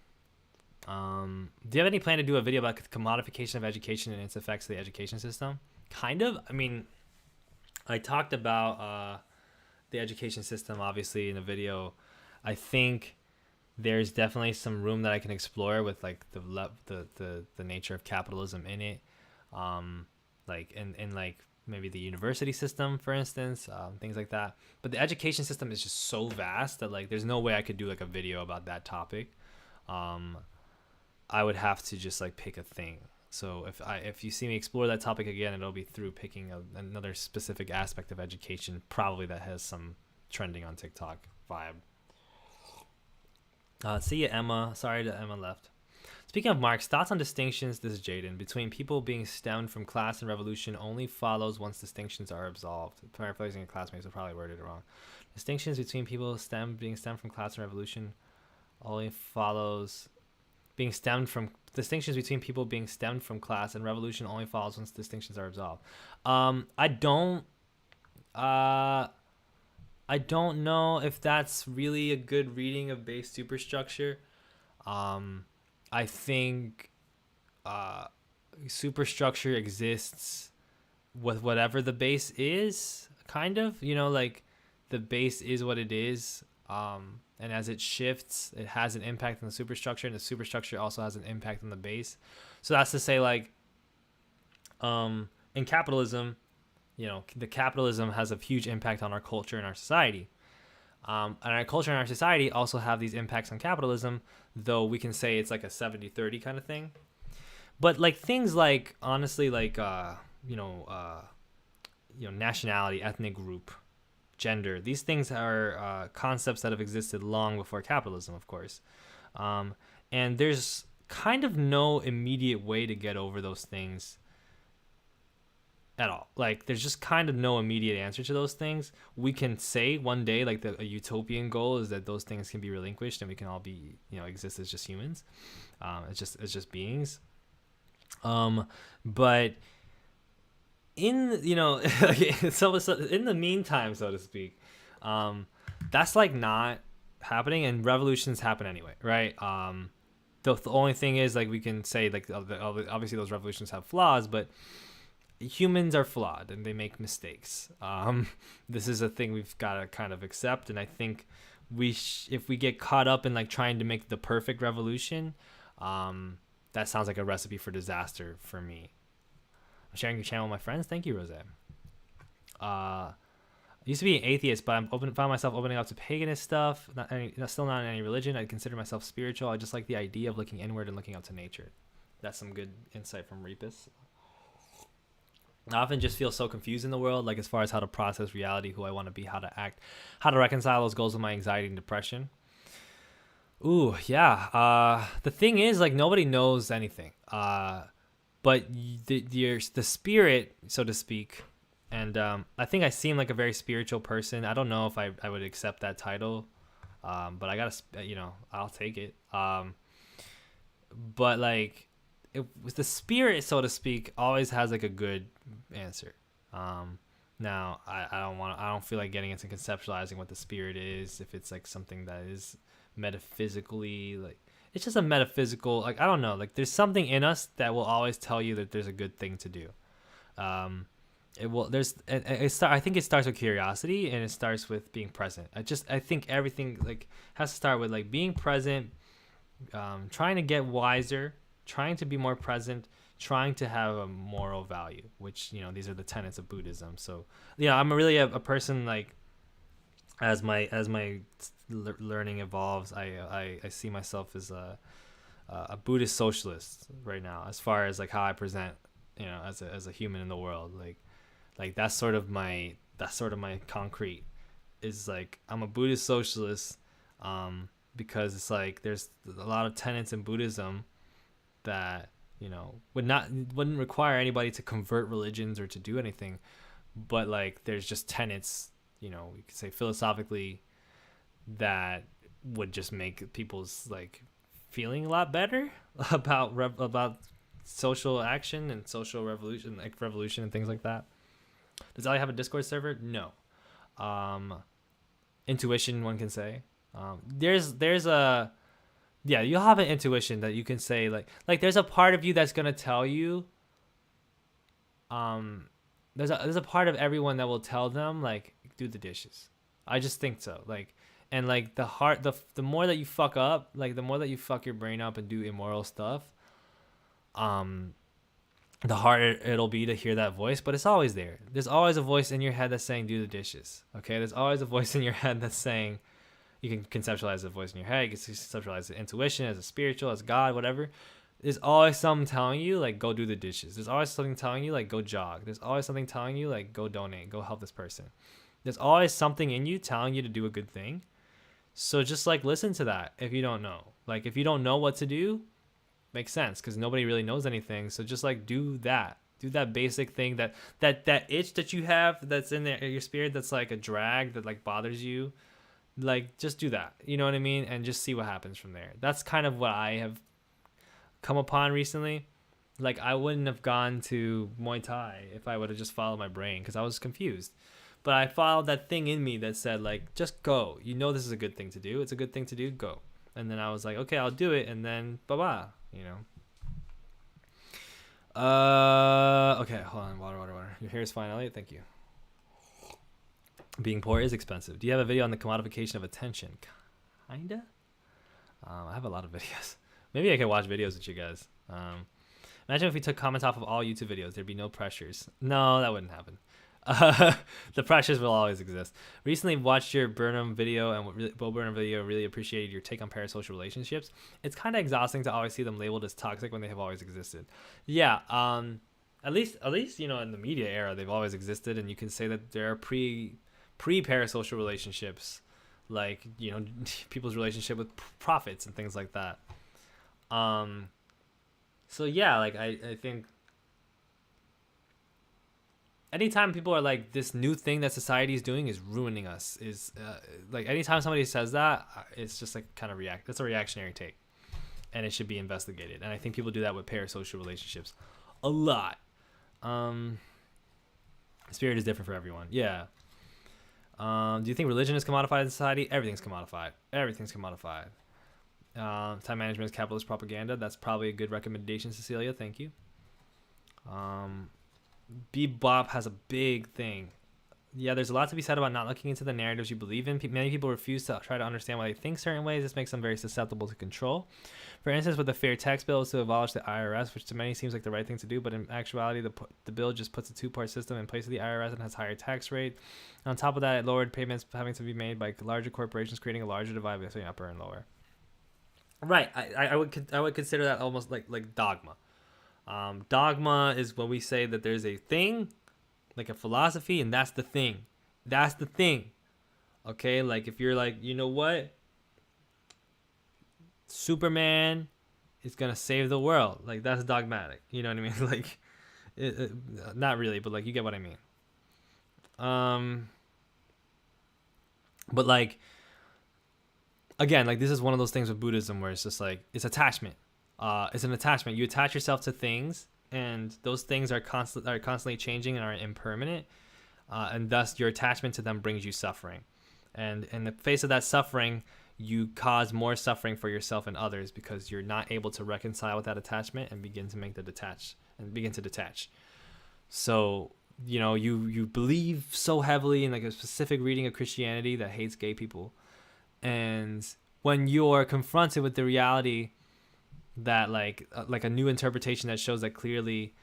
Do you have any plan to do a video about the commodification of education and its effects to the education system? Kind of. I mean, I talked about the education system, obviously, in a video. I think there's definitely some room that I can explore with like the nature of capitalism in it, like in like maybe the university system, for instance, things like that. But the education system is just so vast that like there's no way I could do like a video about that topic. I would have to just like pick a thing. So if you see me explore that topic again, it'll be through picking another specific aspect of education, probably that has some trending on TikTok vibe. See ya, Emma. Sorry that Emma left. Speaking of Marx, thoughts on distinctions, this is Jaden, between people being stemmed from class and revolution only follows once distinctions are absolved. Paraphrasing a classmate, so probably worded it wrong. Distinctions between people being stemmed from class and revolution only follows distinctions between people being stemmed from class and revolution only follows once distinctions are absolved. I don't know if that's really a good reading of base superstructure. I think superstructure exists with whatever the base is, kind of. Like, the base is what it is. And as it shifts, it has an impact on the superstructure, and the superstructure also has an impact on the base. So that's to say, like, in capitalism, the capitalism has a huge impact on our culture and our society. And our culture and our society also have these impacts on capitalism, though we can say it's like a 70-30 kind of thing. But like things like, honestly, like, nationality, ethnic group, gender, these things are concepts that have existed long before capitalism, of course. And there's kind of no immediate way to get over those things at all. Like, there's just kind of no immediate answer to those things. We can say one day, like, a utopian goal is that those things can be relinquished and we can all be, exist as just humans. It's just beings. But in, so in the meantime, so to speak, that's like not happening, and revolutions happen anyway, right? The only thing is, like, we can say, like, obviously those revolutions have flaws, but humans are flawed and they make mistakes. This is a thing we've got to kind of accept, and I think if we get caught up in like trying to make the perfect revolution, that sounds like a recipe for disaster for me. I'm sharing your channel with my friends. Thank you, Rose. I used to be an atheist, but found myself opening up to paganist stuff. Still not in any religion. I consider myself spiritual. I just like the idea of looking inward and looking up to nature. That's some good insight from Repus. I often just feel so confused in the world, like as far as how to process reality, who I want to be, how to act, how to reconcile those goals with my anxiety and depression. Ooh, yeah. The thing is, like, nobody knows anything. But the spirit, so to speak, and I think I seem like a very spiritual person. I don't know if I would accept that title, but I gotta, I'll take it. But like, with the spirit, so to speak, always has like a good answer. Now I don't feel like getting into conceptualizing what the spirit is, if it's like something that is metaphysically, like, it's just a metaphysical, like, I don't know, like, there's something in us that will always tell you that there's a good thing to do. I think it starts with curiosity, and it starts with being present. I think everything, like, has to start with, like, being present, trying to get wiser, trying to be more present, trying to have a moral value, which, these are the tenets of Buddhism. So, I'm really a person, like, as my learning evolves, I see myself as a Buddhist socialist right now, as far as like how I present, as a human in the world. Like that's sort of my concrete is, like, I'm a Buddhist socialist, because it's like there's a lot of tenets in Buddhism that wouldn't require anybody to convert religions or to do anything, but like there's just tenets, we could say philosophically, that would just make people's like feeling a lot better about social action and social revolution, like revolution and things like that. Does Ali have a Discord server? No. Intuition, one can say. There's a, yeah, you'll have an intuition that you can say, like there's a part of you that's gonna tell you, there's a part of everyone that will tell them, like, do the dishes. I just think so. Like, and like the more that you fuck up, like the more that you fuck your brain up and do immoral stuff, the harder it'll be to hear that voice. But it's always there. There's always a voice in your head that's saying, do the dishes. Okay. There's always a voice in your head that's saying, you can conceptualize the voice in your head. You can conceptualize the intuition as a spiritual, as God, whatever. There's always something telling you, like, go do the dishes. There's always something telling you, like, go jog. There's always something telling you, like, go donate, go help this person. There's always something in you telling you to do a good thing. So just, like, listen to that if you don't know. Like, if you don't know what to do, makes sense, because nobody really knows anything. So just, like, do that. Do that basic thing, that itch that you have that's in there, your spirit, that's, like, a drag that, like, bothers you. Like, just do that. You know what I mean? And just see what happens from there. That's kind of what I have come upon recently. Like, I wouldn't have gone to Muay Thai if I would have just followed my brain, because I was confused. But I followed that thing in me that said, like, just go. You know this is a good thing to do. It's a good thing to do. Go. And then I was like, okay, I'll do it. And then, bye-bye, Okay, hold on. Water. Your hair is fine, Elliot. Thank you. Being poor is expensive. Do you have a video on the commodification of attention? Kinda. I have a lot of videos. Maybe I could watch videos with you guys. Imagine if we took comments off of all YouTube videos. There'd be no pressures. No, that wouldn't happen. The pressures will always exist. Recently watched your Burnham video and Bo Burnham video. Really appreciated your take on parasocial relationships. It's kind of exhausting to always see them labeled as toxic when they have always existed. Yeah. At least in the media era they've always existed, and you can say that there are pre-parasocial relationships, like people's relationship with profits and things like that. So yeah, like I think anytime people are like, this new thing that society is doing is ruining us, is like anytime somebody says that, it's just like kind of that's a reactionary take, and it should be investigated. And I think people do that with parasocial relationships a lot. Spirit is different for everyone. Yeah. Do you think religion is commodified in society? Everything's commodified. Time management is capitalist propaganda. That's probably a good recommendation, Cecilia. Thank you. Bebop has a big thing. Yeah, there's a lot to be said about not looking into the narratives you believe in. Many people refuse to try to understand why they think certain ways. This makes them very susceptible to control. For instance, with the fair tax bill is to abolish the IRS, which to many seems like the right thing to do, but in actuality, the bill just puts a two-part system in place of the IRS and has higher tax rate. On top of that, it lowered payments having to be made by larger corporations, creating a larger divide between upper and lower. Right, I would consider that almost like dogma. Dogma is when we say that there's a thing, like a philosophy, and that's the thing. Okay, like if you're like, you know what, Superman is gonna save the world, like that's dogmatic. You know what I mean? Like, not really, but like you get what I mean. But like, again, like this is one of those things with Buddhism where it's just like it's attachment. It's an attachment. You attach yourself to things, and those things are constantly changing and are impermanent, and thus your attachment to them brings you suffering. And in the face of that suffering, you cause more suffering for yourself and others because you're not able to reconcile with that attachment and begin to detach. So you believe so heavily in like a specific reading of Christianity that hates gay people, and when you're confronted with the reality that like a new interpretation that shows that clearly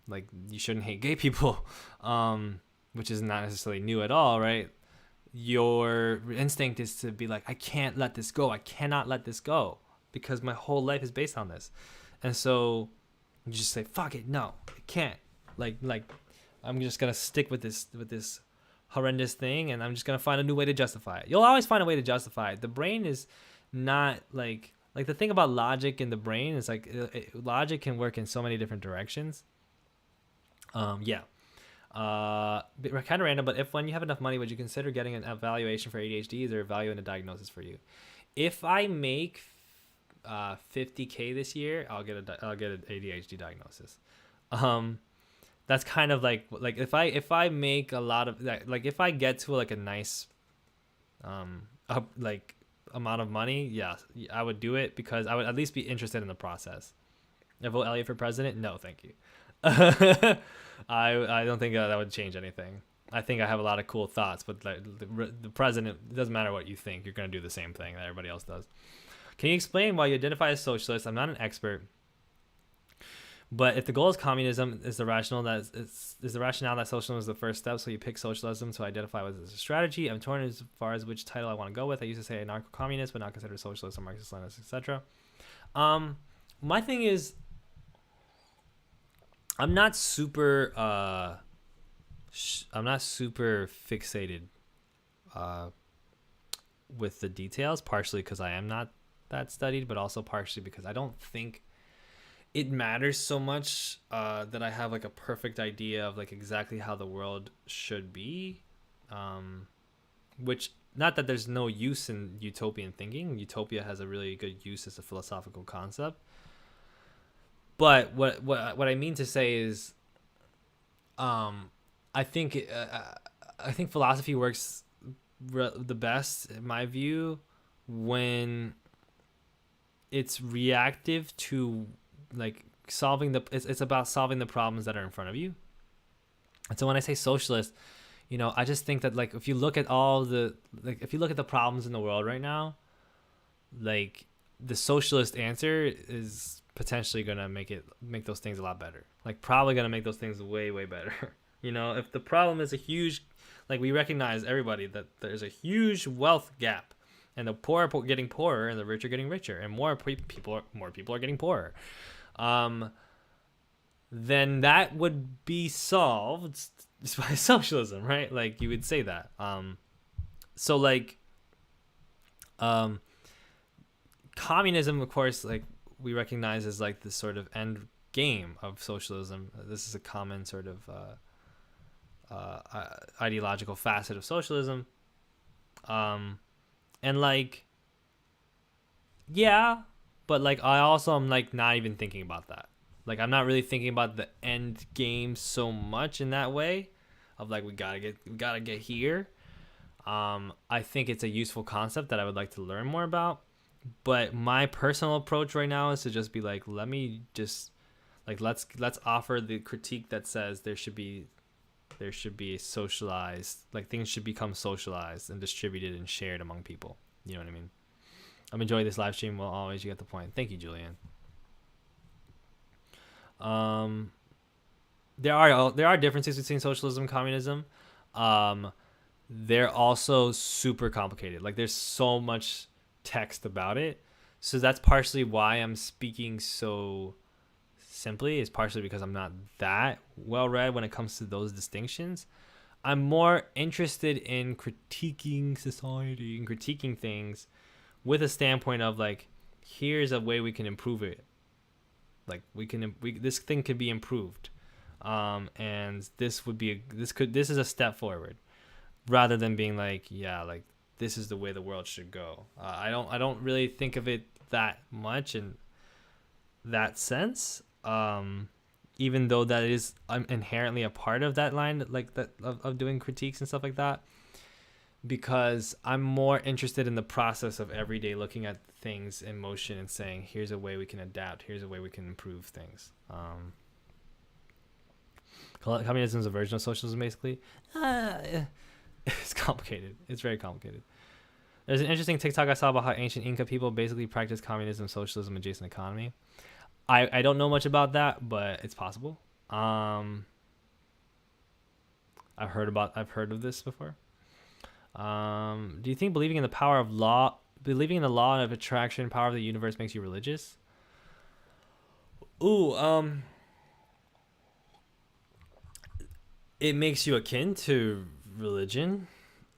like you shouldn't hate gay people, which is not necessarily new at all, right? Your instinct is to be like, I can't let this go. I cannot let this go because my whole life is based on this. And so you just say, fuck it, no, I can't. Like I'm just gonna stick with this horrendous thing, and I'm just gonna find a new way to justify it. You'll always find a way to justify it. The brain is not like the thing about logic in the brain is like logic can work in so many different directions. Kind of random, but when you have enough money, would you consider getting an evaluation for ADHD? Is there a value in a diagnosis for you? If I make $50K this year, I'll get an ADHD diagnosis. That's kind of like if I make a lot of like if I get to like a nice amount of money, yeah, I would do it because I would at least be interested in the process. I vote Elliot for president? No, thank you. I don't think that would change anything. I think I have a lot of cool thoughts, but like the president, it doesn't matter what you think, you're going to do the same thing that everybody else does. Can you explain why you identify as socialist? I'm not an expert, but if the goal is communism, is the rationale that socialism is the first step, so you pick socialism to identify with as a strategy? I'm torn as far as which title I want to go with. I used to say anarcho-communist, but not consider socialist or Marxist, Leninist, etc. My thing is, I'm not super fixated with the details, partially because I am not that studied, but also partially because I don't think it matters so much that I have like a perfect idea of like exactly how the world should be, which not that there's no use in utopian thinking. Utopia has a really good use as a philosophical concept. But what I mean to say is, I think philosophy works the best, in my view, when it's reactive to like it's about solving the problems that are in front of you. And so when I say socialist, you know, I just think that like if you look at the problems in the world right now, like the socialist answer is potentially gonna make those things a lot better. Like probably gonna make those things way better. You know, if the problem is a huge, like we recognize everybody that there's a huge wealth gap, and the poor are getting poorer and the rich are getting richer, and more people are getting poorer. Then that would be solved by socialism, right? Like you would say that. So like, communism, of course, like we recognize as like the sort of end game of socialism. This is a common sort of ideological facet of socialism. And like, yeah, but like I also am like not even thinking about that. Like I'm not really thinking about the end game so much in that way of like we gotta get here. I think it's a useful concept that I would like to learn more about. But my personal approach right now is to just be like, let me just like let's offer the critique that says there should be socialized, like things should become socialized and distributed and shared among people. You know what I mean? I'm enjoying this live stream. Well, always, you get the point. Thank you, Julian. There are differences between socialism and communism. They're also super complicated. Like there's so much text about it, so that's partially why I'm speaking so simply, is partially because I'm not that well read when it comes to those distinctions. I'm more interested in critiquing society and critiquing things with a standpoint of like, here's a way we can improve it. Like this thing could be improved, and this is a step forward, rather than being like, yeah, like this is the way the world should go. I don't really think of it that much in that sense. Even though that is inherently a part of that line, like that of doing critiques and stuff like that, because I'm more interested in the process of every day looking at things in motion and saying, here's a way we can adapt, here's a way we can improve things. Communism is a version of socialism, basically. It's complicated. It's very complicated. There's an interesting TikTok I saw about how ancient Inca people basically practice communism, socialism, adjacent economy. I don't know much about that, but it's possible. I've heard of this before. Do you think believing in the law of attraction, power of the universe makes you religious? It makes you akin to religion.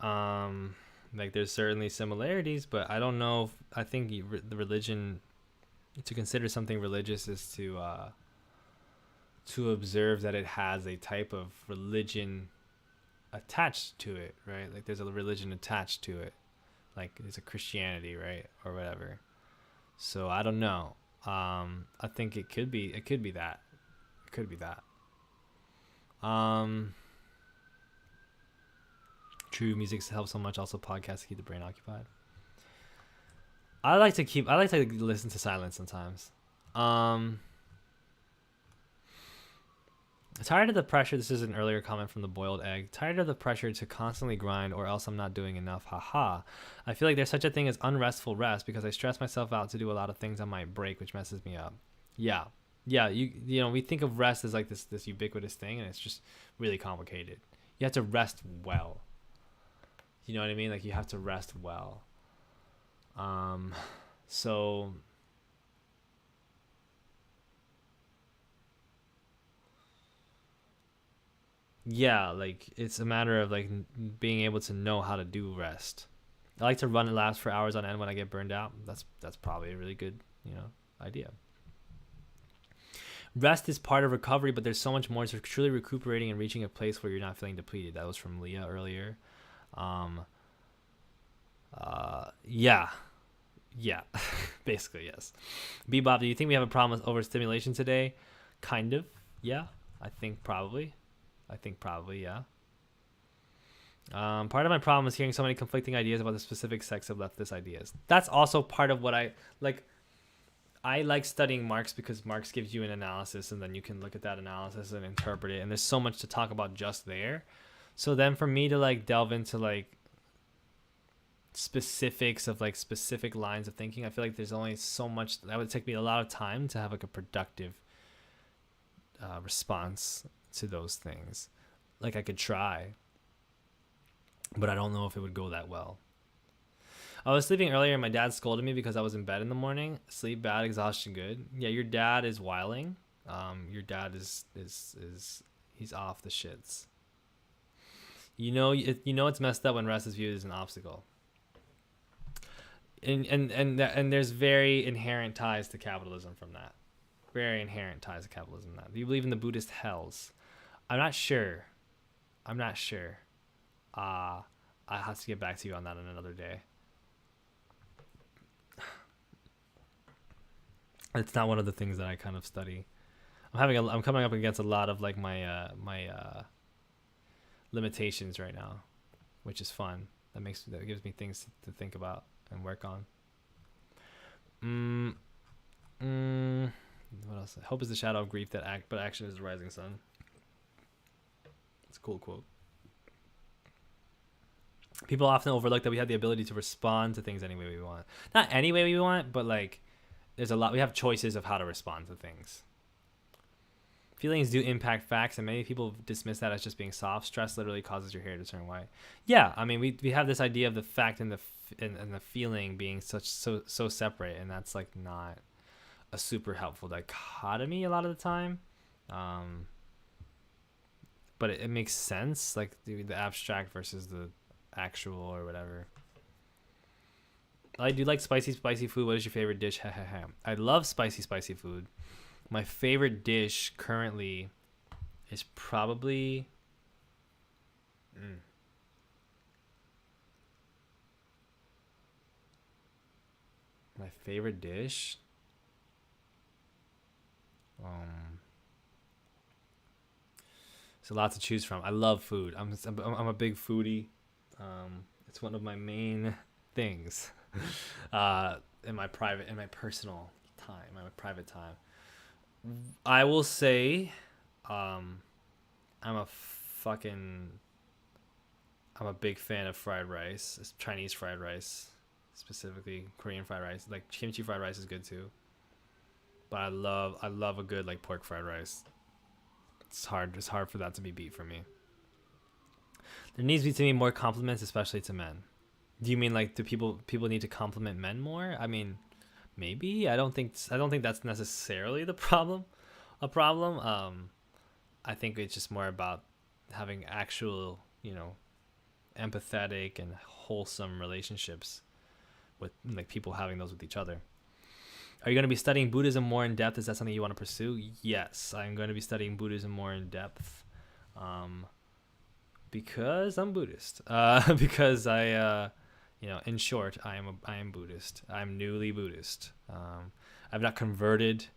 Like there's certainly similarities, but I don't know I think the religion, to consider something religious is to observe that it has a type of religion attached to it, right? Like there's a religion attached to it, like there's a Christianity, right, or whatever. So I don't know. I think it could be that. True, music helps so much. Also, podcasts keep the brain occupied. I like to listen to silence sometimes. Tired of the pressure. This is an earlier comment from the boiled egg. Tired of the pressure to constantly grind, or else I'm not doing enough. Haha. I feel like there's such a thing as unrestful rest because I stress myself out to do a lot of things I might break, which messes me up. Yeah. You know, we think of rest as like this ubiquitous thing, and it's just really complicated. You have to rest well. You know what I mean? Like you have to rest well. So yeah, like it's a matter of like being able to know how to do rest. I like to run laps for hours on end when I get burned out. That's probably a really good, idea. Rest is part of recovery, but there's so much more to truly recuperating and reaching a place where you're not feeling depleted. That was from Leah earlier. Yeah, basically, yes. Bebop, do you think we have a problem with overstimulation today? Kind of, yeah. I think probably, yeah. Part of my problem is hearing so many conflicting ideas about the specific sex of leftist ideas. That's also part of what I like. I like studying Marx because Marx gives you an analysis, and then you can look at that analysis and interpret it. And there's so much to talk about just there. So then for me to like delve into like specifics of like specific lines of thinking, I feel like there's only so much that would take me a lot of time to have like a productive response to those things. Like I could try, but I don't know if it would go that well. I was sleeping earlier and my dad scolded me because I was in bed in the morning. Sleep bad, exhaustion good. Yeah, your dad is wiling. Your dad is he's off the shits. You know it's messed up when rest is viewed as an obstacle. And there's very inherent ties to capitalism from that. Very inherent ties to capitalism. That. Do you believe in the Buddhist hells? I'm not sure. I have to get back to you on that on another day. It's not one of the things that I kind of study. I'm coming up against a lot of like my limitations right now, which is fun. That gives me things to think about and work on. What else? Hope is the shadow of grief but action is the rising sun. It's a cool quote. People often overlook that we have the ability to respond to things any way we want. Not any way we want, but like we have choices of how to respond to things. Feelings do impact facts, and many people dismiss that as just being soft. Stress literally causes your hair to turn white. Yeah, I mean, we have this idea of the fact and the feeling being so separate, and that's like not a super helpful dichotomy a lot of the time. But it makes sense, like the abstract versus the actual or whatever. I do like spicy food. What is your favorite dish? I love spicy food. My favorite dish currently is probably my favorite dish. There's a lot to choose from. I love food. I'm a big foodie. It's one of my main things in my private time. I will say I'm a big fan of fried rice, Chinese fried rice, specifically Korean fried rice. Like kimchi fried rice is good too. But I love a good like pork fried rice. It's hard for that to be beat for me. There needs to be more compliments, especially to men. Do you mean like do people need to compliment men more? I mean, maybe. I don't think that's necessarily the problem. I think it's just more about having actual, empathetic and wholesome relationships with like people having those with each other. Are you going to be studying Buddhism more in depth? Is that something you want to pursue? Yes, I'm going to be studying Buddhism more in depth. Because I'm Buddhist. Because I in short, I am Buddhist. I'm newly Buddhist. I've not converted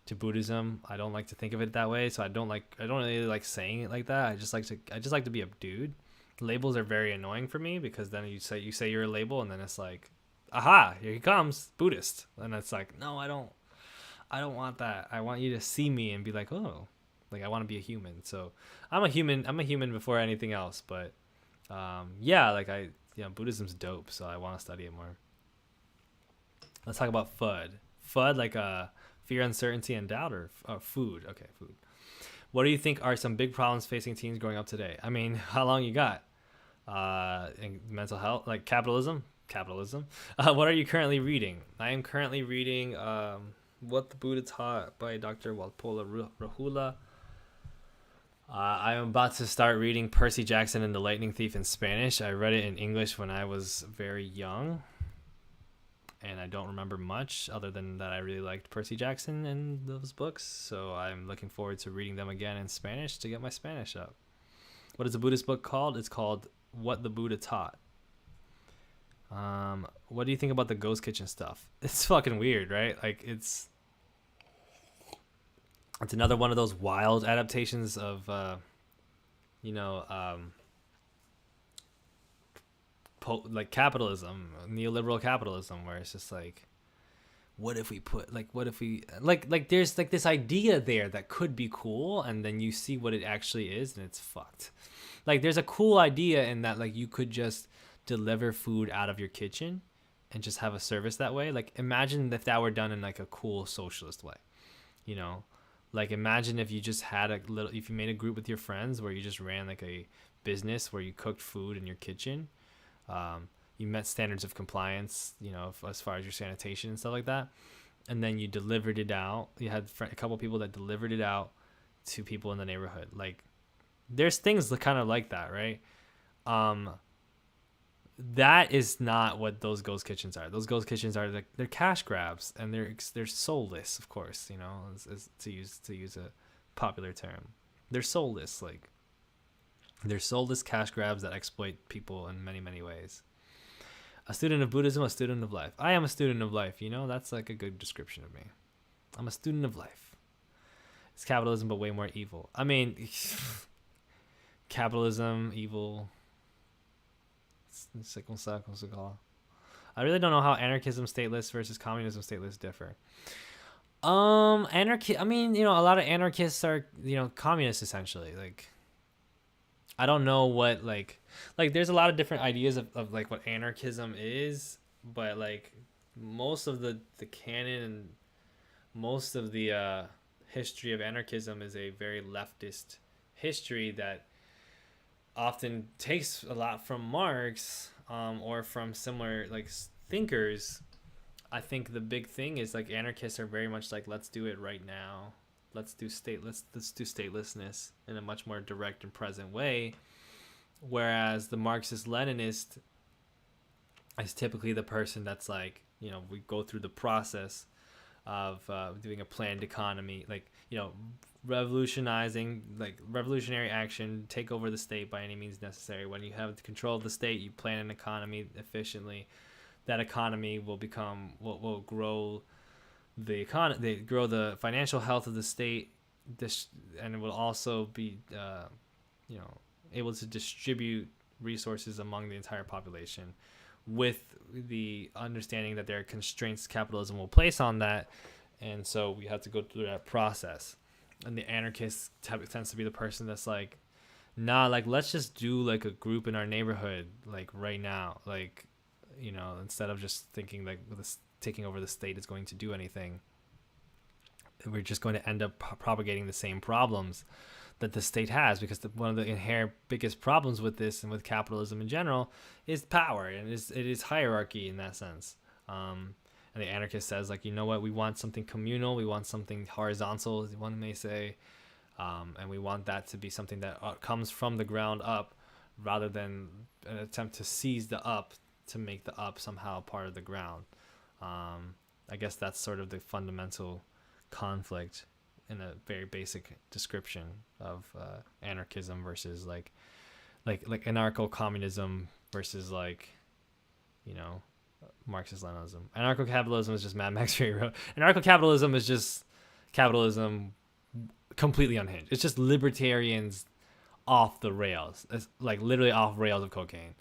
to Buddhism. I don't like to think of it that way, so I don't really like saying it like that. I just like to be a dude. Labels are very annoying for me because then you say you're a label and then it's like, aha, here he comes, Buddhist. And it's like, no, I don't want that. I want you to see me and be like, oh, like I want to be a human. So I'm a human before anything else, but Buddhism's dope, so I want to study it more. Let's talk about FUD. FUD, like fear, uncertainty, and doubt, or food. Okay, food. What do you think are some big problems facing teens growing up today? I mean, how long you got? In mental health, like capitalism. What are you currently reading? I am currently reading What the Buddha Taught by Dr. Walpola Rahula. I am about to start reading Percy Jackson and the Lightning Thief in Spanish. I read it in English when I was very young, and I don't remember much other than that I really liked Percy Jackson and those books, so I'm looking forward to reading them again in Spanish to get my Spanish up. What is the Buddhist book called? It's called What the Buddha Taught. What do you think about the ghost kitchen stuff? It's fucking weird, right? Like it's another one of those wild adaptations of like capitalism, neoliberal capitalism, where it's just like what if we put like there's like this idea there that could be cool, and then you see what it actually is and it's fucked. Like there's a cool idea in that, like you could just deliver food out of your kitchen and just have a service that way. Like imagine if that were done in like a cool socialist way, you know? Like imagine if you just had if you made a group with your friends where you just ran like a business where you cooked food in your kitchen. You met standards of compliance, you know, as far as your sanitation and stuff like that. And then you delivered it out. You had a couple people that delivered it out to people in the neighborhood. Like there's things that kind of like that, right? That is not what those ghost kitchens are. Those ghost kitchens are like they're cash grabs, and they're soulless, of course, you know, as to use a popular term. They're soulless, like they're soulless cash grabs that exploit people in many, many ways. A student of Buddhism, a student of life. I am a student of life, you know, that's like a good description of me. I'm a student of life. It's capitalism, but way more evil. I mean, capitalism, evil. I really don't know how anarchism stateless versus communism stateless differ. I mean, you know, a lot of anarchists are, you know, communists essentially. Like, I don't know what like there's a lot of different ideas of like what anarchism is, but like most of the canon and most of the history of anarchism is a very leftist history that often takes a lot from Marx or from similar like thinkers. I think the big thing is like anarchists are very much like, let's do it right now. Let's do statelessness in a much more direct and present way. Whereas the Marxist Leninist is typically the person that's like, you know, we go through the process of doing a planned economy, like, you know, revolutionary action, take over the state by any means necessary. When you have the control of the state, you plan an economy efficiently. That economy will grow the economy, grow the financial health of the state, and it will also be, you know, able to distribute resources among the entire population, with the understanding that there are constraints capitalism will place on that, and so we have to go through that process. And the anarchist tends to be the person that's like, nah, like let's just do like a group in our neighborhood like right now, like, you know, instead of just thinking like this taking over the state is going to do anything. We're just going to end up propagating the same problems that the state has, because one of the inherent biggest problems with this and with capitalism in general is power, and it is hierarchy in that sense. And the anarchist says, like, you know what, we want something communal, we want something horizontal, as one may say, and we want that to be something that comes from the ground up, rather than an attempt to seize the up to make the up somehow part of the ground. I guess that's sort of the fundamental conflict in a very basic description of anarchism versus like anarcho-communism versus, like, you know, Marxist-Leninism. Anarcho-capitalism is just Mad Max Fury Road. Anarcho-capitalism is just capitalism completely unhinged. It's just libertarians off the rails. It's like literally off rails of cocaine.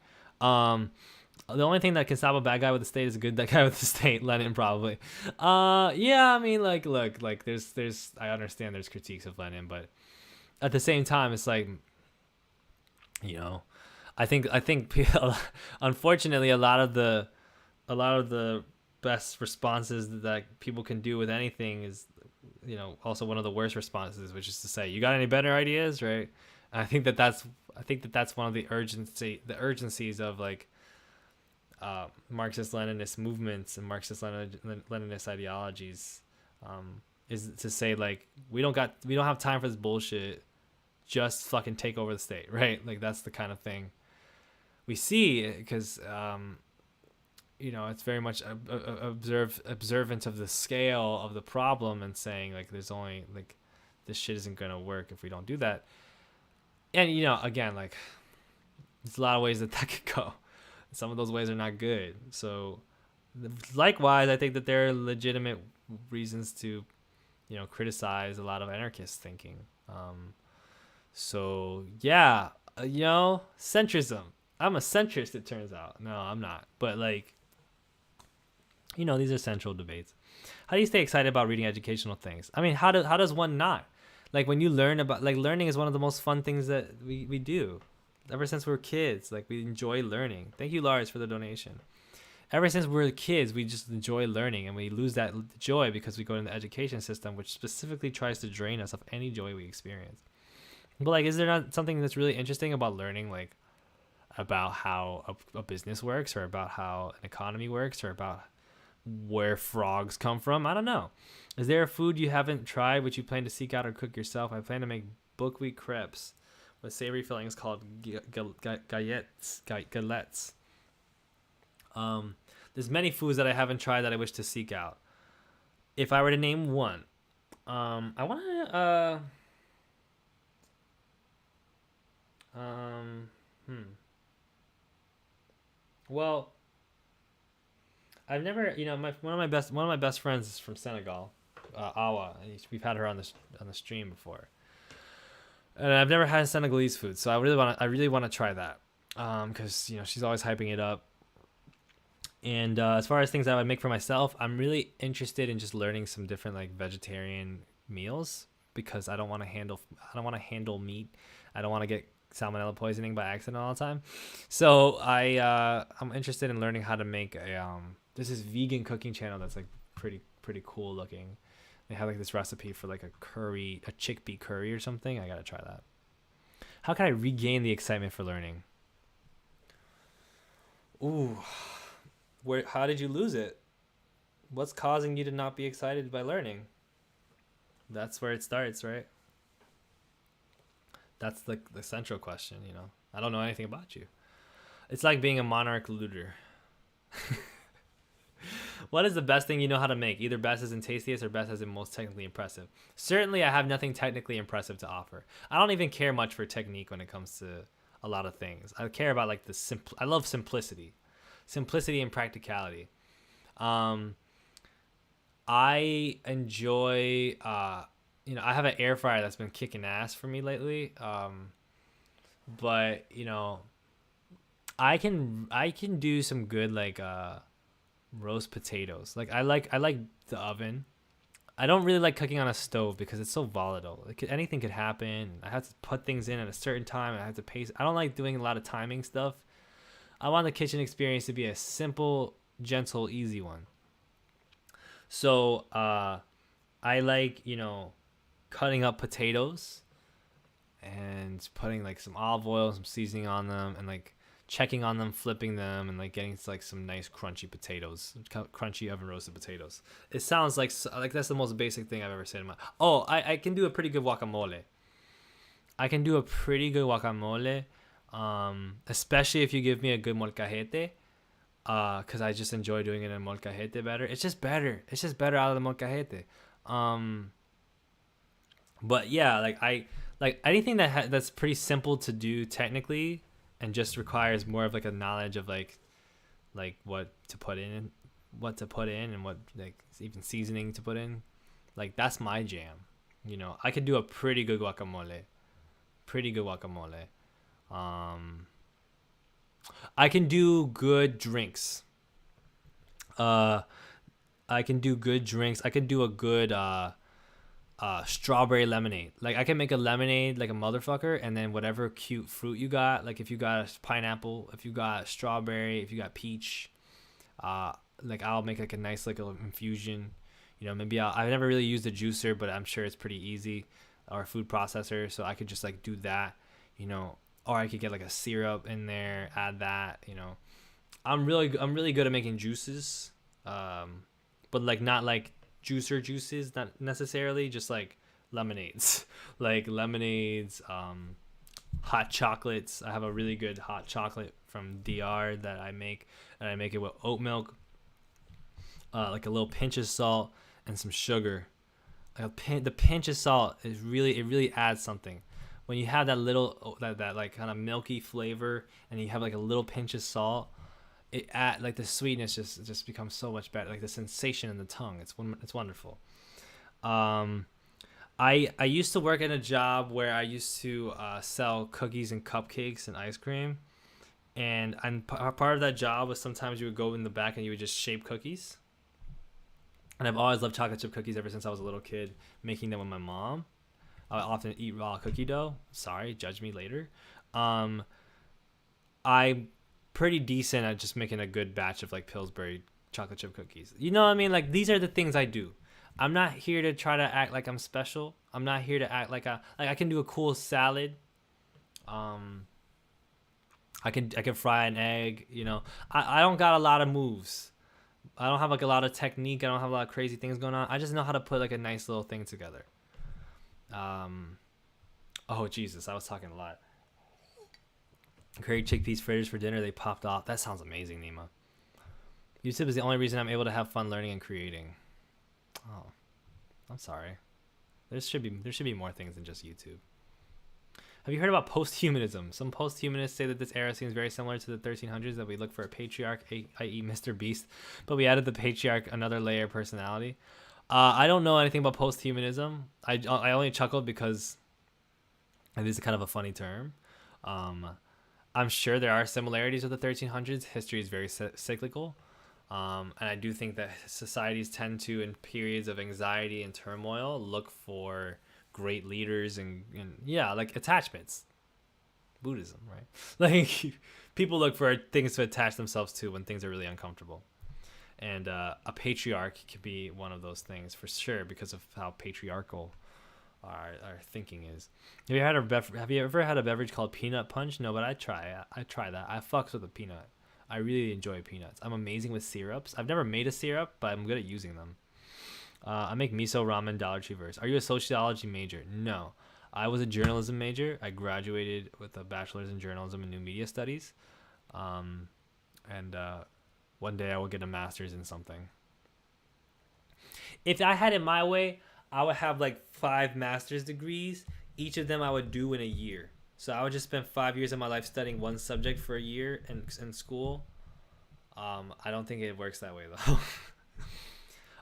The only thing that can stop a bad guy with the state is a good guy with the state. Lenin, probably. Yeah, I mean, like, look, like, there's, I understand there's critiques of Lenin, but at the same time, it's like, you know, I think, unfortunately, a lot of the best responses that people can do with anything is, you know, also one of the worst responses, which is to say, you got any better ideas, right? And I think that's one of the urgencies of, like, Marxist-Leninist movements and Marxist-Leninist ideologies, is to say, like, we don't have time for this bullshit. Just fucking take over the state, right? Like, that's the kind of thing we see, because you know, it's very much observant of the scale of the problem, and saying, like, there's only, like, this shit isn't gonna work if we don't do that. And, you know, again, like, there's a lot of ways that could go. Some of those ways are not good. So likewise, I think that there are legitimate reasons to, you know, criticize a lot of anarchist thinking. So yeah, you know, centrism. I'm a centrist, it turns out. No, I'm not. But, like, These are central debates. How do you stay excited about reading educational things? I mean, how does one not? Like when you learn about, like, learning is one of the most fun things that we do. Ever since we were kids, like, we enjoy learning. Thank you, Lars, for the donation. Ever since we were kids, we just enjoy learning, and we lose that joy because we go in the education system, which specifically tries to drain us of any joy we experience. But, like, is there not something that's really interesting about learning, like, about how a business works, or about how an economy works, or about where frogs come from? I don't know. Is there a food you haven't tried which you plan to seek out or cook yourself? I plan to make buckwheat crepes with savory fillings called galettes. There's many foods that I haven't tried that I wish to seek out. If I were to name one, I want to well, I've never, one of my best friends is from Senegal, Awa. We've had her on the stream before, and I've never had Senegalese food, so I really want to try that, because she's always hyping it up. And as far as things I would make for myself, I'm really interested in just learning some different, like, vegetarian meals, because I don't want to handle meat. I don't want to get salmonella poisoning by accident all the time. So I'm interested in learning how to make there's this vegan cooking channel that's, like, pretty cool looking. They have, like, this recipe for, like, a chickpea curry or something. I gotta try that. How can I regain the excitement for learning? Ooh, how did you lose it? What's causing you to not be excited by learning? That's where it starts, right? That's the central question, I don't know anything about you. It's like being a monarch looter. What is the best thing you know how to make? Either best as in tastiest or best as in most technically impressive. Certainly, I have nothing technically impressive to offer. I don't even care much for technique when it comes to a lot of things. I care about, like, I love simplicity and practicality. I enjoy, I have an air fryer that's been kicking ass for me lately. But I can do some good, like, roast potatoes. Like, I like the oven. I don't really like cooking on a stove because it's so volatile. Like, anything could happen. I have to put things in at a certain time, and I have to pace. I don't like doing a lot of timing stuff. I want the kitchen experience to be a simple, gentle, easy one. So I like, cutting up potatoes and putting, like, some olive oil, some seasoning on them, and, like, checking on them, flipping them, and, like, getting, like, some nice crunchy potatoes, crunchy oven roasted potatoes. It sounds like that's the most basic thing I've ever said in my. Oh, I can do a pretty good guacamole. Especially if you give me a good molcajete, because I just enjoy doing it in molcajete better. It's just better out of the molcajete. But yeah, like anything that's pretty simple to do technically and just requires more of, like, a knowledge of, like what to put in and what, like, even seasoning to put in. Like, that's my jam. I could do a pretty good guacamole. I can do good drinks. I can do a good strawberry lemonade. Like, I can make a lemonade like a motherfucker, and then whatever cute fruit you got, like, if you got pineapple, if you got strawberry, if you got peach, like, I'll make, like, a nice, like, little infusion. Maybe I've never really used a juicer, but I'm sure it's pretty easy, or a food processor, so I could just, like, do that, or I could get, like, a syrup in there, add that. I'm really good at making juices, but, like, not like juicer juices, not necessarily, just like lemonades. Like lemonades, hot chocolates. I have a really good hot chocolate from DR that I make, and I make it with oat milk, like a little pinch of salt and some sugar. The pinch of salt it really adds something. When you have that little that like kind of milky flavor, and you have, like, a little pinch of salt, like, the sweetness just becomes so much better. Like, the sensation in the tongue, it's wonderful. I used to work in a job where I used to sell cookies and cupcakes and ice cream, and part of that job was sometimes you would go in the back and you would just shape cookies. And I've always loved chocolate chip cookies ever since I was a little kid, making them with my mom. I often eat raw cookie dough. Sorry, judge me later. I'm pretty decent at just making a good batch of like Pillsbury chocolate chip cookies. You know what I mean? Like, these are the things I do. I'm not here to try to act like I'm special. I'm not here to act like I can do a cool salad. I can fry an egg, you know. I don't got a lot of moves. I don't have like a lot of technique. I don't have a lot of crazy things going on. I just know how to put like a nice little thing together. Oh Jesus, I was talking a lot. Curry chickpeas fritters for dinner, they popped off. That sounds amazing, Nima. YouTube is the only reason I'm able to have fun learning and creating. Oh, I'm sorry. There should be more things than just YouTube. Have you heard about post-humanism? Some post-humanists say that this era seems very similar to the 1300s, that we look for a patriarch, i.e. Mr. Beast, but we added the patriarch another layer of personality. I don't know anything about post-humanism. I only chuckled because it is kind of a funny term. I'm sure there are similarities with the 1300s. History is very cyclical. And I do think that societies tend to, in periods of anxiety and turmoil, look for great leaders and yeah, like attachments. Buddhism, right? Like, people look for things to attach themselves to when things are really uncomfortable. And a patriarch could be one of those things for sure, because of how patriarchal our thinking is. Have you ever had a beverage called peanut punch? No, but I try that. I fucks with a peanut. I really enjoy peanuts. I'm amazing with syrups. I've never made a syrup, but I'm good at using them. I make miso ramen Dollar Tree verse. Are you a sociology major? No. I was a journalism major. I graduated with a bachelor's in journalism and new media studies. And one day I will get a master's in something. If I had it my way, I would have like 5 master's degrees. Each of them I would do in a year. So I would just spend 5 years of my life studying one subject for a year in school. I don't think it works that way though.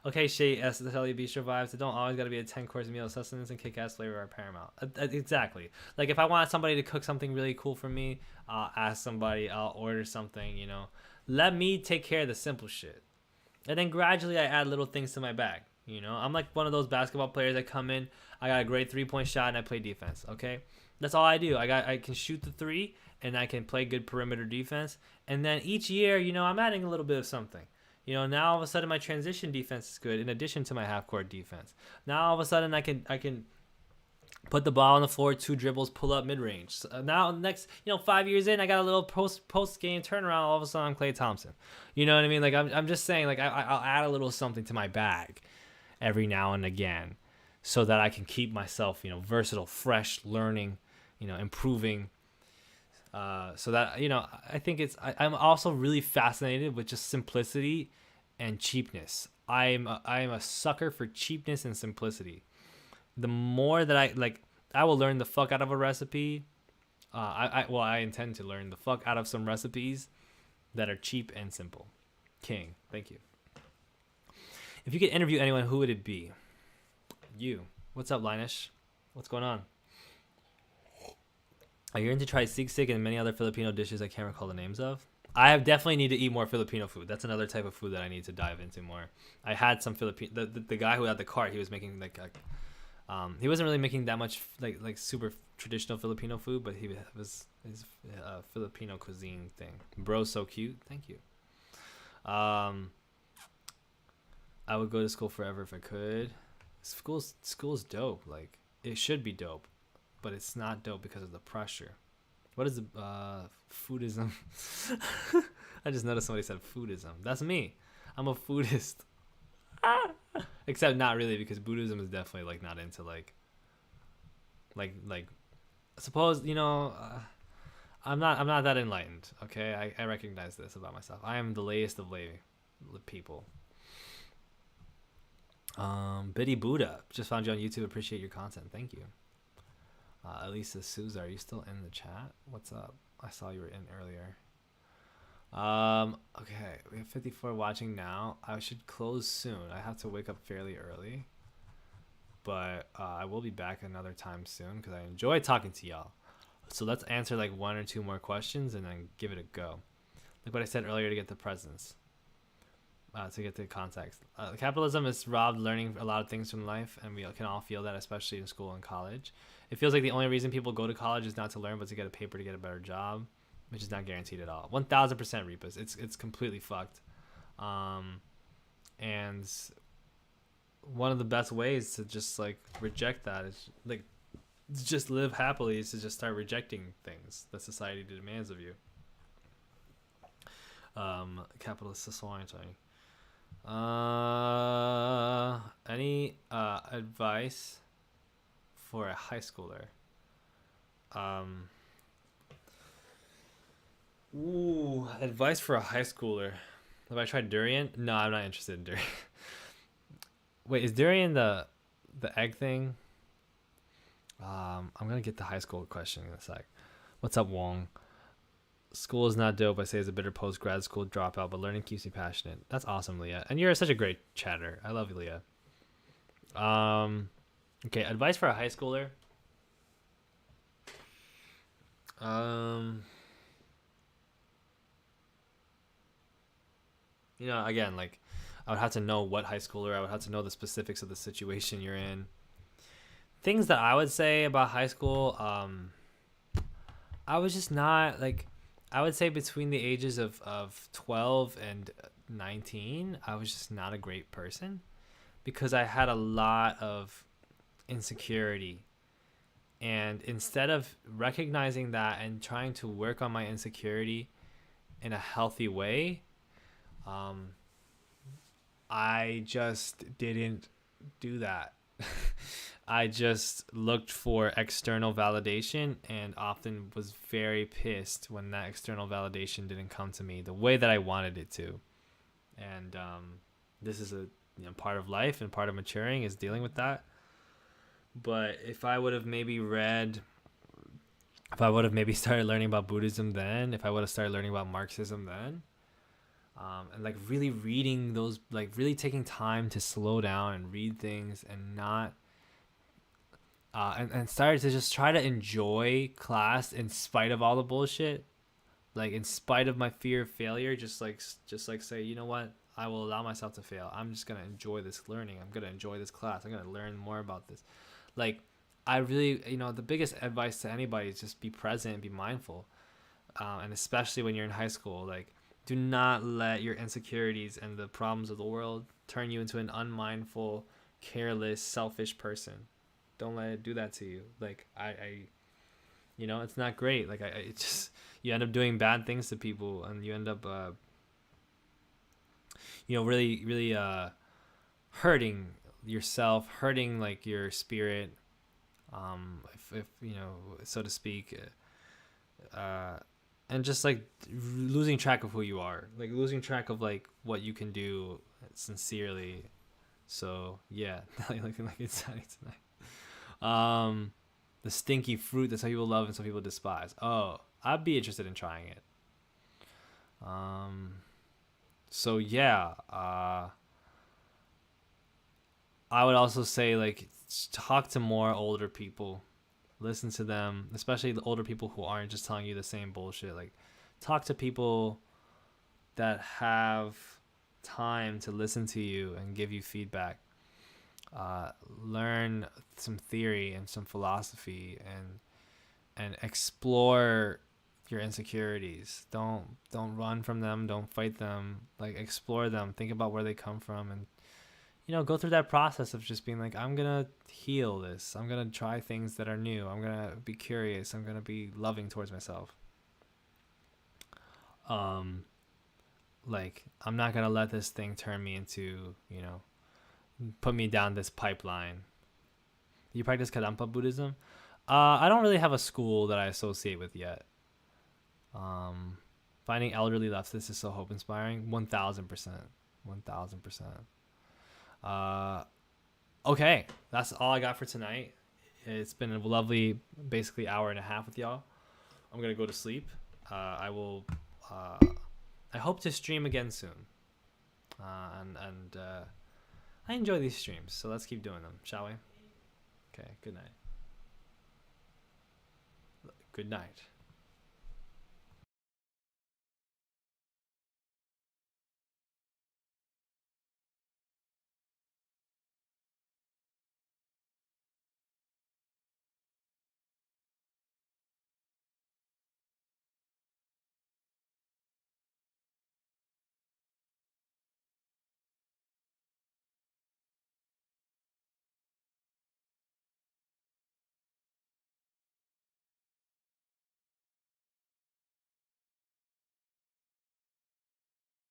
Okay, Shay S. The Telly Bistro vibes. It don't always got to be a 10-course meal. Sustenance and kick-ass flavor are paramount. Exactly. Like, if I want somebody to cook something really cool for me, I'll ask somebody. I'll order something, you know. Let me take care of the simple shit. And then gradually I add little things to my bag, you know. I'm like one of those basketball players that come in. I got a great 3-point shot and I play defense, okay? That's all I do. I can shoot the 3 and I can play good perimeter defense. And then each year, you know, I'm adding a little bit of something. You know, now all of a sudden my transition defense is good in addition to my half-court defense. Now all of a sudden I can put the ball on the floor, 2 dribbles, pull up mid-range. So now next, 5 years in, I got a little post-game turnaround. All of a sudden I'm Klay Thompson. You know what I mean? Like, I'm just saying, like, I'll add a little something to my bag every now and again so that I can keep myself, versatile, fresh, learning, improving. So that, I think I'm also really fascinated with just simplicity and cheapness. I'm a sucker for cheapness and simplicity. The more that I will learn the fuck out of a recipe. I intend to learn the fuck out of some recipes that are cheap and simple. King, thank you. If you could interview anyone, who would it be? You. What's up, Linus? What's going on? Are you into try siksik and many other Filipino dishes I can't recall the names of? I definitely need to eat more Filipino food. That's another type of food that I need to dive into more. I had some Filipino. The guy who had the cart, he was making he wasn't really making that much like super traditional Filipino food, but he was his Filipino cuisine thing. Bro, so cute. Thank you. I would go to school forever if I could. School's dope. Like, it should be dope. But it's not dope because of the pressure. What is the foodism? I just noticed somebody said foodism. That's me. I'm a foodist. Except not really, because Buddhism is definitely not into like suppose I'm not that enlightened. Okay, I recognize this about myself. I am the layest of lay people. Biddy Buddha, just found you on YouTube. Appreciate your content. Thank you. Elisa Souza, are you still in the chat? What's up? I saw you were in earlier. Okay, we have 54 watching now. I should close soon. I have to wake up fairly early, but I will be back another time soon because I enjoy talking to y'all. So let's answer 1 or 2 more questions and then give it a go. Like what I said earlier to get the presents. to get the context. Capitalism has robbed learning a lot of things from life, and we can all feel that, especially in school and college. It feels like the only reason people go to college is not to learn, but to get a paper to get a better job, which is not guaranteed at all. 1000% Reapers. It's completely fucked. And one of the best ways to just like reject that is like just live happily is to just start rejecting things that society demands of you. Capitalist society. Any advice for a high schooler? Advice for a high schooler. Have I tried durian? No, I'm not interested in durian. Wait, is durian the egg thing? I'm gonna get the high school question in a sec. What's up, Wong? School is not dope. I say as a bitter post-grad school dropout, but learning keeps me passionate. That's awesome, Leah. And you're such a great chatter. I love you, Leah. Okay, advice for a high schooler. You know, again, like, I would have to know what high schooler. I would have to know the specifics of the situation you're in. Things that I would say about high school, I was just not, like, I would say between the ages of 12 and 19, I was just not a great person because I had a lot of insecurity. And instead of recognizing that and trying to work on my insecurity in a healthy way, I just didn't do that. I just looked for external validation and often was very pissed when that external validation didn't come to me the way that I wanted it to. And this is a part of life and part of maturing is dealing with that. But if I would have maybe started learning about Buddhism then, if I would have started learning about Marxism then, and like really reading those, like really taking time to slow down and read things and not and started to just try to enjoy class in spite of all the bullshit, like in spite of my fear of failure, just like say, you know what, I will allow myself to fail. I'm just gonna enjoy this learning. I'm gonna enjoy this class. I'm gonna learn more about this. Like, I really, the biggest advice to anybody is just be present and be mindful, and especially when you're in high school, like, do not let your insecurities and the problems of the world turn you into an unmindful, careless, selfish person. Don't let it do that to you. Like, it's not great. Like, it's just, you end up doing bad things to people, and you end up, really, really hurting yourself, hurting like your spirit, if so to speak, and just like losing track of who you are, like losing track of like what you can do sincerely. So yeah, looking like it's sunny tonight. The stinky fruit that some people love and some people despise. Oh, I'd be interested in trying it. So yeah, I would also say, like, talk to more older people, listen to them, especially the older people who aren't just telling you the same bullshit. Like, talk to people that have time to listen to you and give you feedback. Learn some theory and some philosophy and explore your insecurities. Don't run from them. Don't fight them. Like, explore them. Think about where they come from, and go through that process of just being like, I'm gonna heal this. I'm gonna try things that are new. I'm gonna be curious. I'm gonna be loving towards myself. Like, I'm not gonna let this thing turn me into, put me down this pipeline. You practice Kadampa Buddhism? I don't really have a school that I associate with yet. Finding elderly leftists is so hope inspiring. 1000%. Okay, that's all I got for tonight. It's been a lovely, basically hour and a half with y'all. I'm gonna go to sleep. I will. I hope to stream again soon. And I enjoy these streams, so let's keep doing them, shall we? Okay. Good night. Good night.